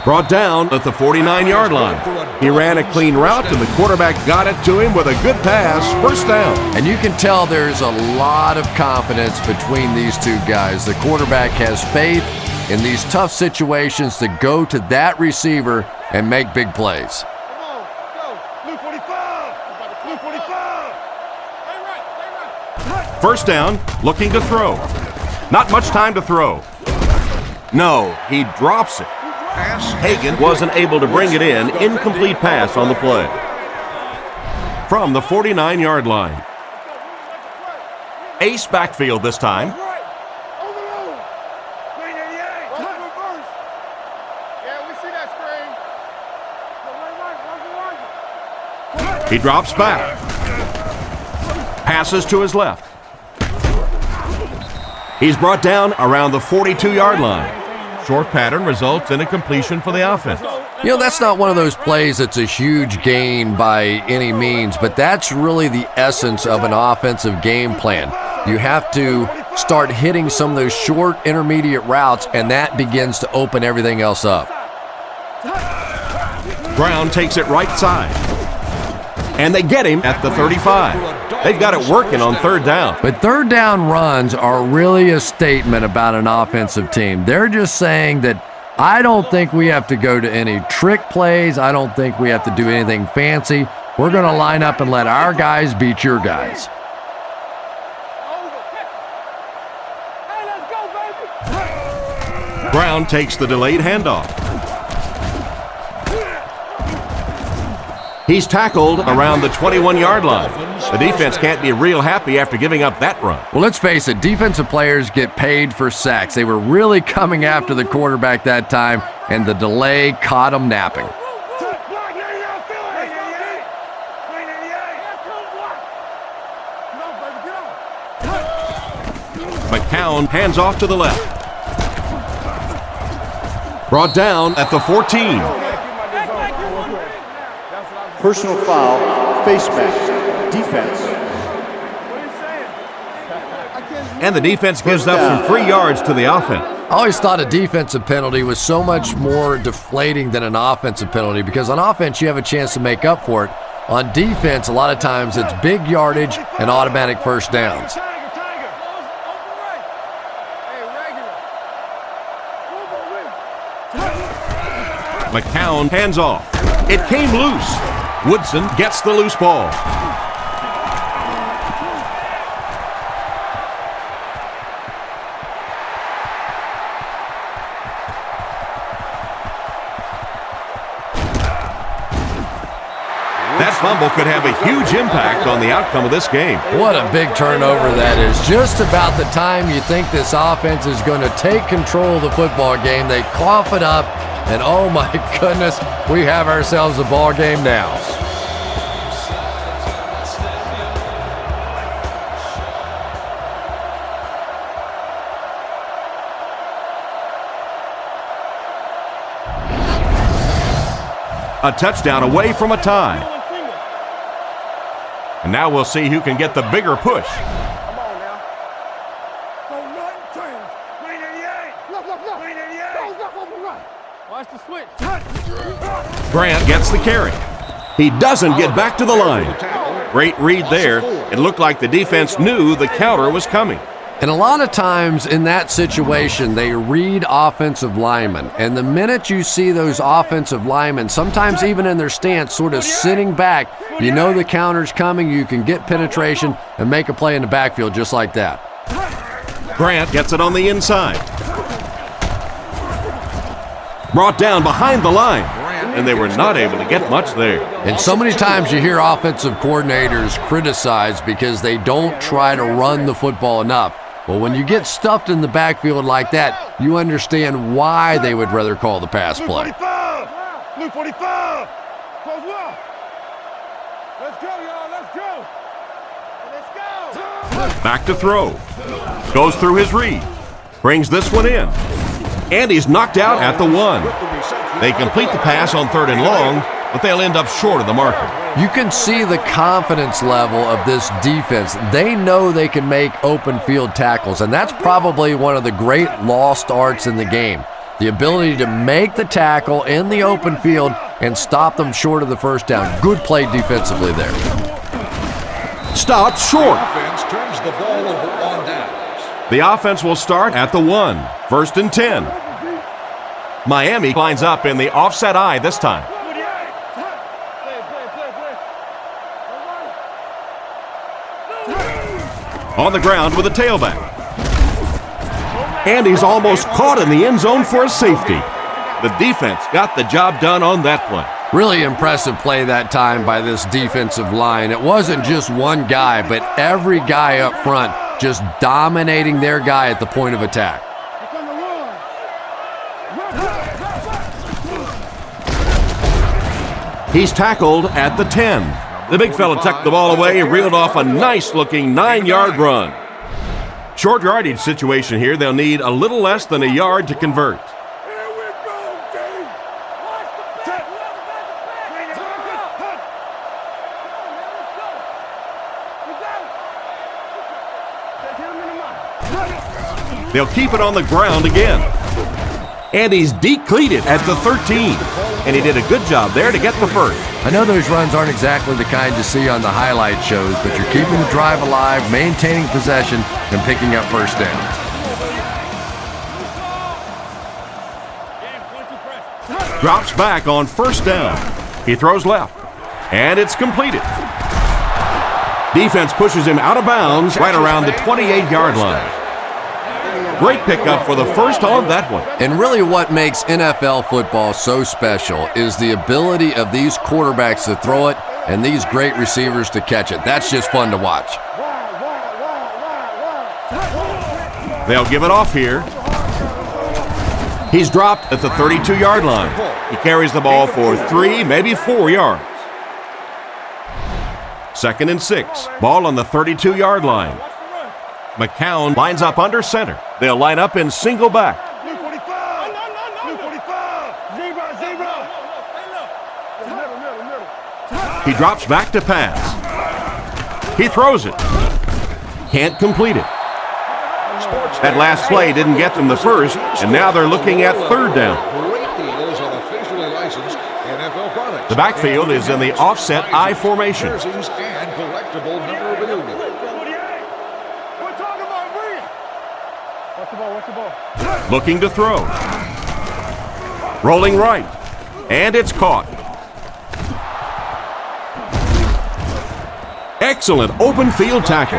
Brought down at the 49-yard line. He ran a clean route, and the quarterback got it to him with a good pass. First down. And you can tell there's a lot of confidence between these two guys. The quarterback has faith in these tough situations to go to that receiver and make big plays. First down, looking to throw. Not much time to throw. No, he drops it. Hagan wasn't able to bring it in. Incomplete pass on the play. From the 49-yard line. Ace backfield this time. He drops back. Passes to his left. He's brought down around the 42-yard line. Short pattern results in a completion for the offense. You know, that's not one of those plays that's a huge gain by any means, but that's really the essence of an offensive game plan. You have to start hitting some of those short intermediate routes, and that begins to open everything else up. Brown takes it right side. And they get him at the 35. They've got it working on third down. But third down runs are really a statement about an offensive team. They're just saying that I don't think we have to go to any trick plays. I don't think we have to do anything fancy. We're going to line up and let our guys beat your guys. Brown takes the delayed handoff. He's tackled around the 21-yard line. The defense can't be real happy after giving up that run. Well, let's face it, defensive players get paid for sacks. They were really coming after the quarterback that time, and the delay caught them napping. McCown hands off to the left. Brought down at the 14. Personal foul, face mask, defense. And the defense gives up some free yards to the offense. I always thought a defensive penalty was so much more deflating than an offensive penalty because on offense you have a chance to make up for it. On defense, a lot of times it's big yardage and automatic first downs. McCown hands off. It came loose. Woodson gets the loose ball. That fumble could have a huge impact on the outcome of this game. What a big turnover that is. Just about the time you think this offense is going to take control of the football game, they cough it up, and oh my goodness, we have ourselves a ball game now. A touchdown away from a tie. And now we'll see who can get the bigger push. Come on now. Don't nothing change. 388. Look. 388. Goes up over the right. Watch the switch. Grant gets the carry. He doesn't get back to the line. Great read there. It looked like the defense knew the counter was coming. And a lot of times in that situation, they read offensive linemen. And the minute you see those offensive linemen, sometimes even in their stance, sort of sitting back, you know the counter's coming, you can get penetration and make a play in the backfield just like that. Grant gets it on the inside. Brought down behind the line, and they were not able to get much there. And so many times you hear offensive coordinators criticized because they don't try to run the football enough. Well, when you get stuffed in the backfield like that, you understand why they would rather call the pass play. Blue 45. Close up. Let's go, y'all. Let's go. Let's go. Back to throw. Goes through his read. Brings this one in. And he's knocked out at the 1. They complete the pass on 3rd and long, but they'll end up short of the marker. You can see the confidence level of this defense. They know they can make open field tackles, and that's probably one of the great lost arts in the game. The ability to make the tackle in the open field and stop them short of the first down. Good play defensively there. Stopped short. Offense turns the ball over on downs. The offense will start at the 1, 1st and 10. Miami lines up in the offset eye this time. On the ground with a tailback. And he's almost caught in the end zone for a safety. The defense got the job done on that play. Really impressive play that time by this defensive line. It wasn't just one guy, but every guy up front just dominating their guy at the point of attack. He's tackled at the 10. The big fella tucked the ball away and reeled off a nice-looking 9-yard run. Short yardage situation here. They'll need a little less than a yard to convert. They'll keep it on the ground again. And he's decleated at the 13. And he did a good job there to get the first. I know those runs aren't exactly the kind you see on the highlight shows, but you're keeping the drive alive, maintaining possession, and picking up first downs. Drops back on first down. He throws left. And it's completed. Defense pushes him out of bounds right around the 28-yard line. Great pickup for the first on that one. And really what makes NFL football so special is the ability of these quarterbacks to throw it and these great receivers to catch it. That's just fun to watch. They'll give it off here. He's dropped at the 32-yard line. He carries the ball for 3, maybe 4 yards. 2nd and 6. Ball on the 32-yard line. McCown lines up under center. They'll line up in single back. He drops back to pass. He throws it. Can't complete it. That last play didn't get them the first, and now they're looking at 3rd down. The backfield is in the offset I formation. Looking to throw. Rolling right. And it's caught. Excellent open field tackle.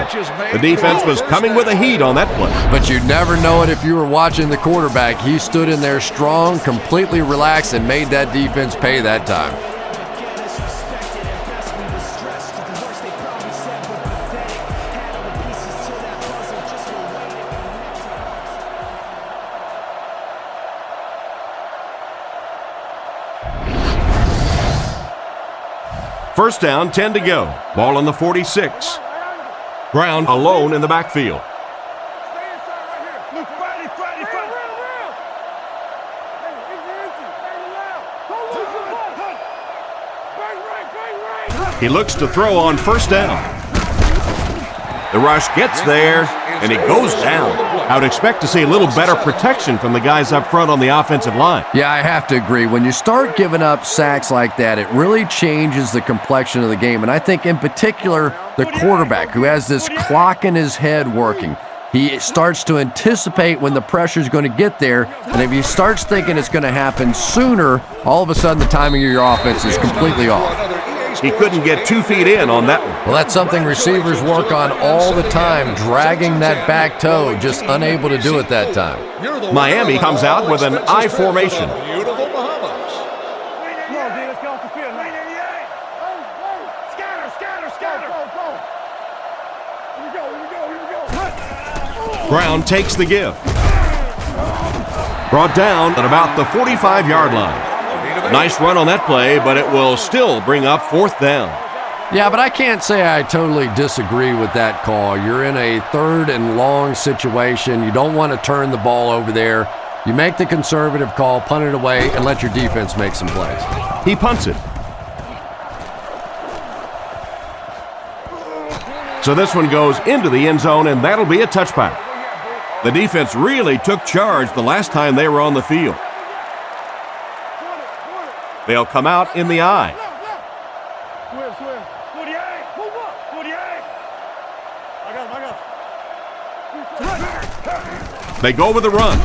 The defense was coming with a heat on that play. But you'd never know it if you were watching the quarterback. He stood in there strong, completely relaxed, and made that defense pay that time. First down, 10 to go. Ball on the 46. Brown alone in the backfield. He looks to throw on first down. The rush gets there, and he goes down. I would expect to see a little better protection from the guys up front on the offensive line. Yeah, I have to agree. When you start giving up sacks like that, it really changes the complexion of the game. And I think in particular, the quarterback who has this clock in his head working, he starts to anticipate when the pressure is going to get there. And if he starts thinking it's going to happen sooner, all of a sudden the timing of your offense is completely off. He couldn't get 2 feet in on that one. Well, that's something receivers work on all the time, dragging that back toe, just unable to do it that time. Miami comes out with an I formation. Brown takes the give. Brought down at about the 45-yard line. Nice run on that play, but it will still bring up 4th down. Yeah, but I can't say I totally disagree with that call. You're in a 3rd and long situation. You don't want to turn the ball over there. You make the conservative call, punt it away, and let your defense make some plays. He punts it. So this one goes into the end zone, and that'll be a touchback. The defense really took charge the last time they were on the field. They'll come out in the eye. They go with the run.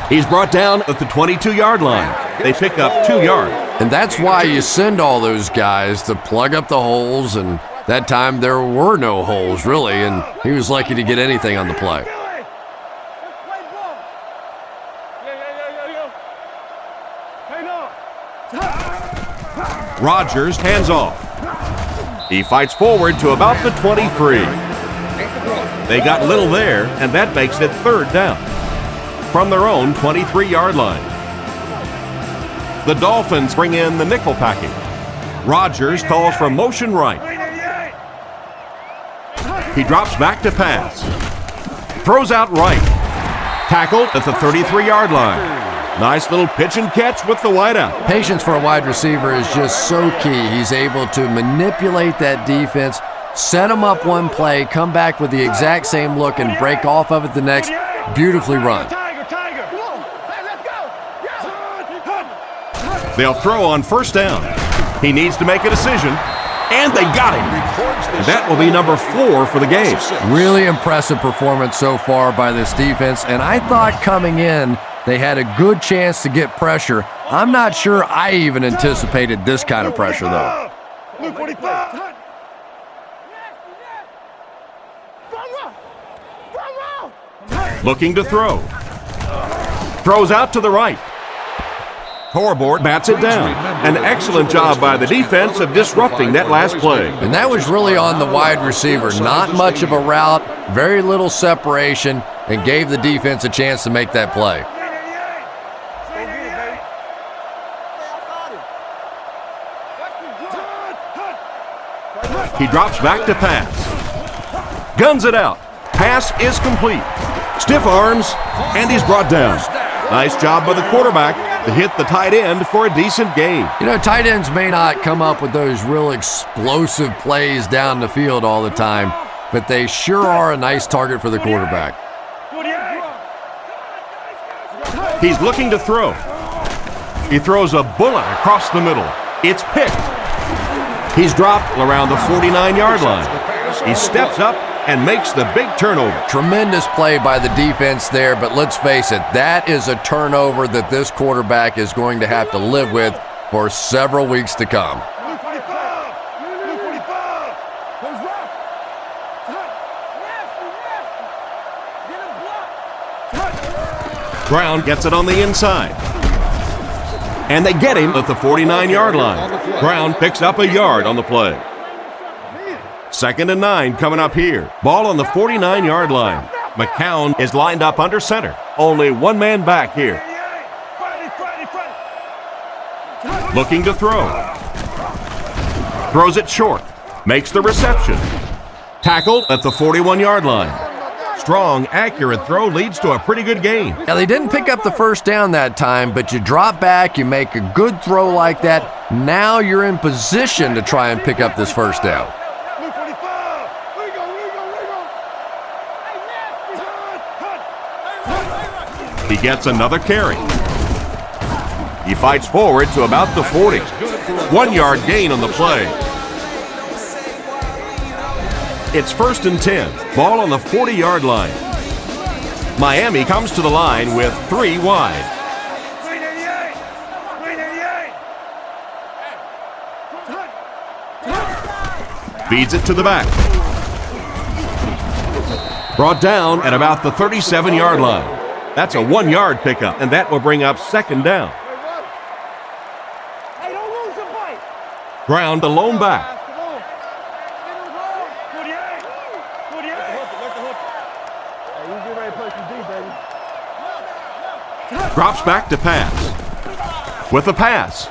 He's brought down at the 22-yard line. They pick up 2 yards. And that's why you send all those guys to plug up the holes, and that time there were no holes, really, and he was lucky to get anything on the play. Rodgers hands off. He fights forward to about the 23. They got little there, and that makes it 3rd down from their own 23-yard line. The Dolphins bring in the nickel package. Rodgers calls for motion right. He drops back to pass. Throws out right. Tackled at the 33-yard line. Nice little pitch and catch with the wideout. Patience for a wide receiver is just so key. He's able to manipulate that defense, set them up one play, come back with the exact same look, and break off of it the next. Beautifully run. They'll throw on 1st down. He needs to make a decision, and they got him. And that will be number 4 for the game. Really impressive performance so far by this defense, and I thought coming in they had a good chance to get pressure. I'm not sure I even anticipated this kind of pressure, though. Looking to throw. Throws out to the right. Torborg bats it down. An excellent job by the defense of disrupting that last play. And that was really on the wide receiver. Not much of a route, very little separation, and gave the defense a chance to make that play. He drops back to pass. Guns it out. Pass is complete. Stiff arms, and he's brought down. Nice job by the quarterback to hit the tight end for a decent gain. You know, tight ends may not come up with those real explosive plays down the field all the time, but they sure are a nice target for the quarterback. He's looking to throw. He throws a bullet across the middle. It's picked. He's dropped around the 49-yard line. He steps up and makes the big turnover. Tremendous play by the defense there, but let's face it, that is a turnover that this quarterback is going to have to live with for several weeks to come. Brown gets it on the inside. And they get him at the 49-yard line. Brown picks up a yard on the play. 2nd and 9 coming up here. Ball on the 49-yard line. McCown is lined up under center. Only one man back here. Looking to throw. Throws it short. Makes the reception. Tackled at the 41-yard line. Strong, accurate throw leads to a pretty good gain. Now, they didn't pick up the 1st down that time, but you drop back, you make a good throw like that. Now you're in position to try and pick up this 1st down. He gets another carry. He fights forward to about the 40. 1-yard gain on the play. It's 1st and 10. Ball on the 40-yard line. Miami comes to the line with 3 wide. Feeds it to the back. Brought down at about the 37-yard line. That's a 1-yard pickup, and that will bring up 2nd down. Brown, the lone back. Drops back to pass. With the pass.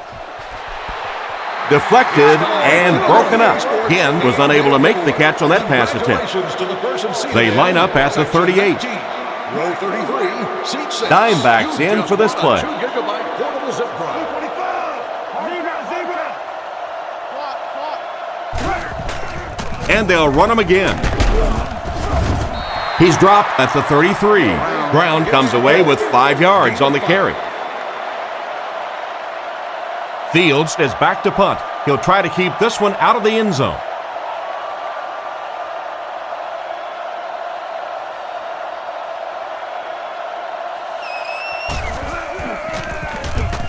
Deflected and broken up. Ken was unable to make the catch on that pass attempt. They line up at the 38. Dimebacks in for this play. And they'll run him again. He's dropped at the 33. Brown comes away with 5 yards on the carry. Fields is back to punt. He'll try to keep this one out of the end zone.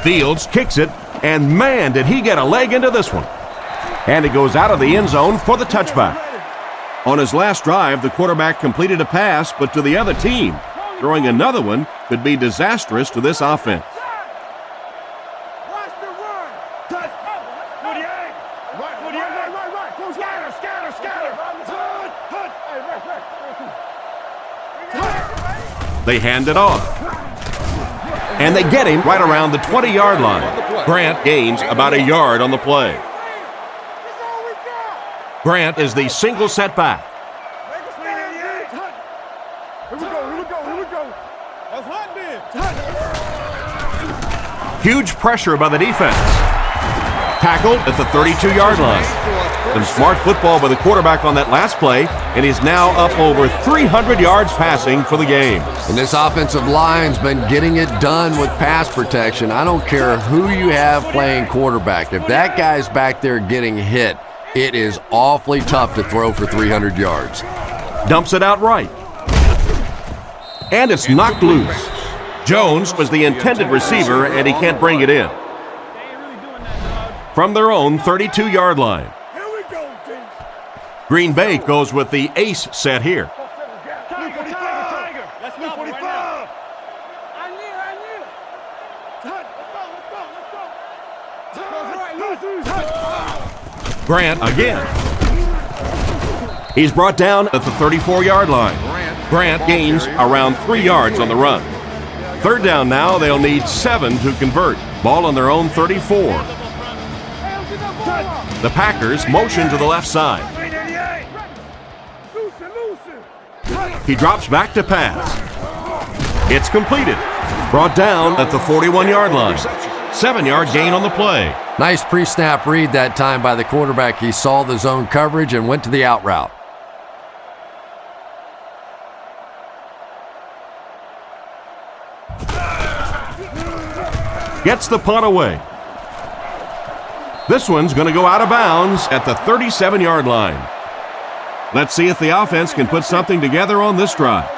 Fields kicks it, and man, did he get a leg into this one. And it goes out of the end zone for the touchback. On his last drive, the quarterback completed a pass, but to the other team. Throwing another one could be disastrous to this offense. They hand it off. And they get him right around the 20-yard line. Grant gains about a yard on the play. Grant is the single setback. Huge pressure by the defense. Tackled at the 32-yard line. Some smart football by the quarterback on that last play, and he's now up over 300 yards passing for the game. And this offensive line's been getting it done with pass protection. I don't care who you have playing quarterback. If that guy's back there getting hit, it is awfully tough to throw for 300 yards. Dumps it out right. And it's knocked loose. Jones was the intended receiver, and he can't bring it in. From their own 32-yard line. Green Bay goes with the ace set here. Grant again. He's brought down at the 34-yard line. Grant gains around 3 yards on the run. Third down now, they'll need 7 to convert. Ball on their own 34. The Packers motion to the left side. He drops back to pass. It's completed. Brought down at the 41-yard line. 7-yard gain on the play. Nice pre-snap read that time by the quarterback. He saw the zone coverage and went to the out route. Gets the punt away. This one's going to go out of bounds at the 37-yard line. Let's see if the offense can put something together on this drive.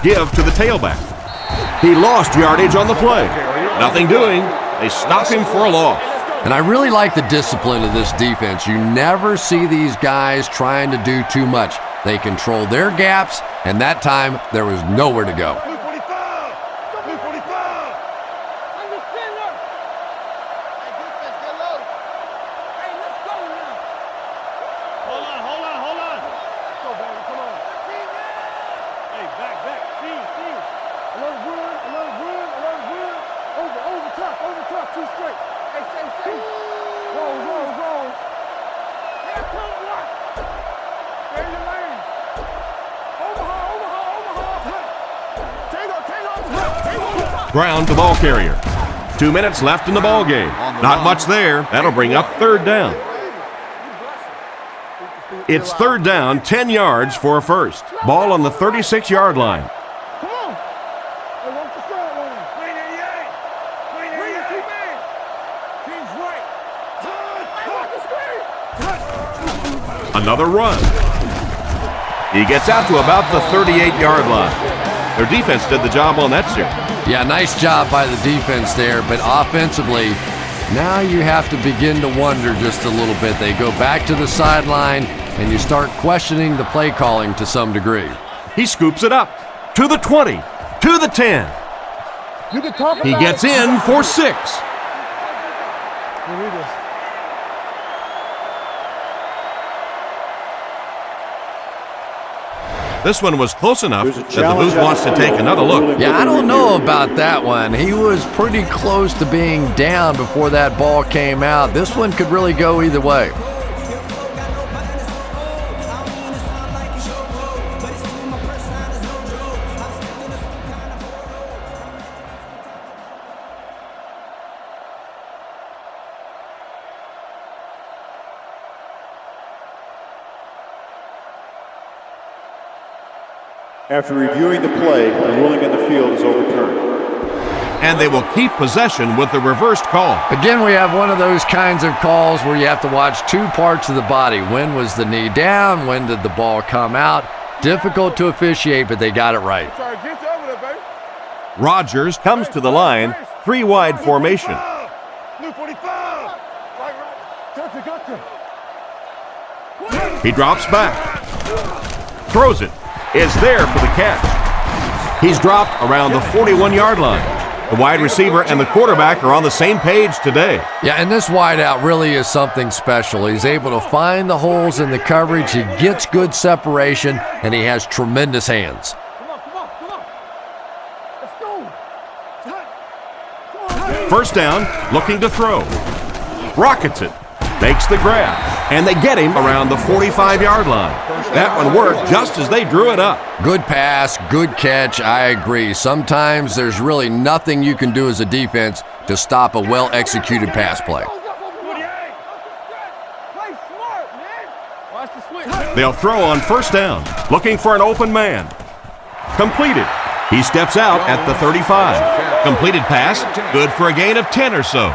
Give to the tailback. He lost yardage on the play. Nothing doing. They stop him for a loss. And I really like the discipline of this defense. You never see these guys trying to do too much. They control their gaps, and that time there was nowhere to go. Brown, the ball carrier. 2 minutes left in the ball game. Not much there. That'll bring up third down. It's third down, 10 yards for a first. Ball on the 36-yard line. Another run. He gets out to about the 38-yard line. Their defense did the job on that series. Yeah, nice job by the defense there, but offensively, now you have to begin to wonder just a little bit. They go back to the sideline, and you start questioning the play calling to some degree. He scoops it up to the 20, to the 10. He gets in for 6. This one was close enough that the booth wants to take another look. Yeah, I don't know about that one. He was pretty close to being down before that ball came out. This one could really go either way. After reviewing the play, the ruling on the field is overturned. And they will keep possession with the reversed call. Again, we have one of those kinds of calls where you have to watch two parts of the body. When was the knee down? When did the ball come out? Difficult to officiate, but they got it right. Rodgers comes to the line, three-wide formation. He drops back, throws it, is there for the catch. He's dropped around the 41-yard line. The wide receiver and the quarterback are on the same page today. Yeah, and this wideout really is something special. He's able to find the holes in the coverage. He gets good separation, and he has tremendous hands. First down, looking to throw. Rockets it, makes the grab, and they get him around the 45-yard line. That one worked just as they drew it up. Good pass, good catch, I agree. Sometimes there's really nothing you can do as a defense to stop a well-executed pass play. They'll throw on first down, looking for an open man. Completed. He steps out at the 35. Completed pass, good for a gain of 10 or so.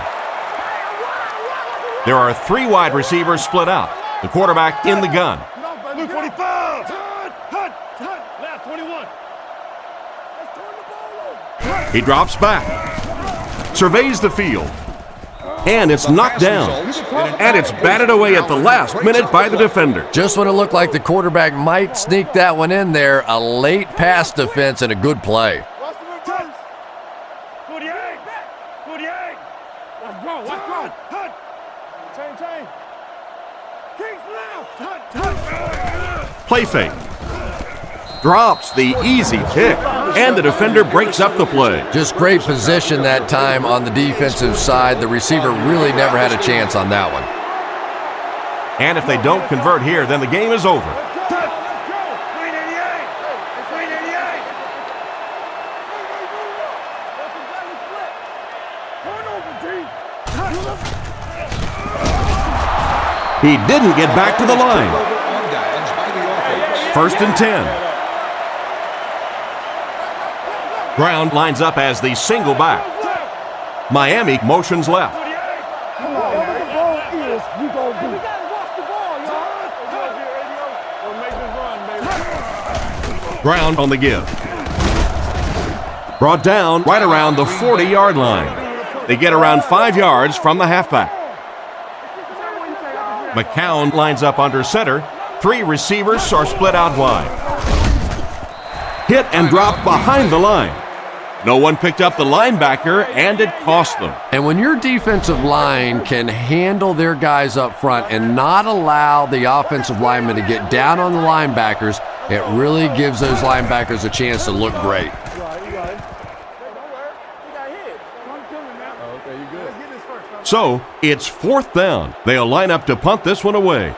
There are three wide receivers split out. The quarterback in the gun. He drops back, surveys the field, and it's knocked down. And it's batted away at the last minute by the defender. Just when it looked like the quarterback might sneak that one in there, a late pass defense and a good play. Play fake. Drops the easy pick, and the defender breaks up the play. Just great position that time on the defensive side. The receiver really never had a chance on that one. And if they don't convert here, then the game is over. He didn't get back to the line. First and 10. Brown lines up as the single back. Miami motions left. Brown on the give. Brought down right around the 40-yard line. They get around 5 yards from the halfback. McCown lines up under center. Three receivers are split out wide. Hit and dropped behind the line. No one picked up the linebacker, and it cost them. And when your defensive line can handle their guys up front and not allow the offensive linemen to get down on the linebackers, it really gives those linebackers a chance to look great. So, it's fourth down. They'll line up to punt this one away.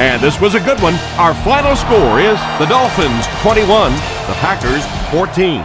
And this was a good one. Our final score is the Dolphins 21, the Packers 14.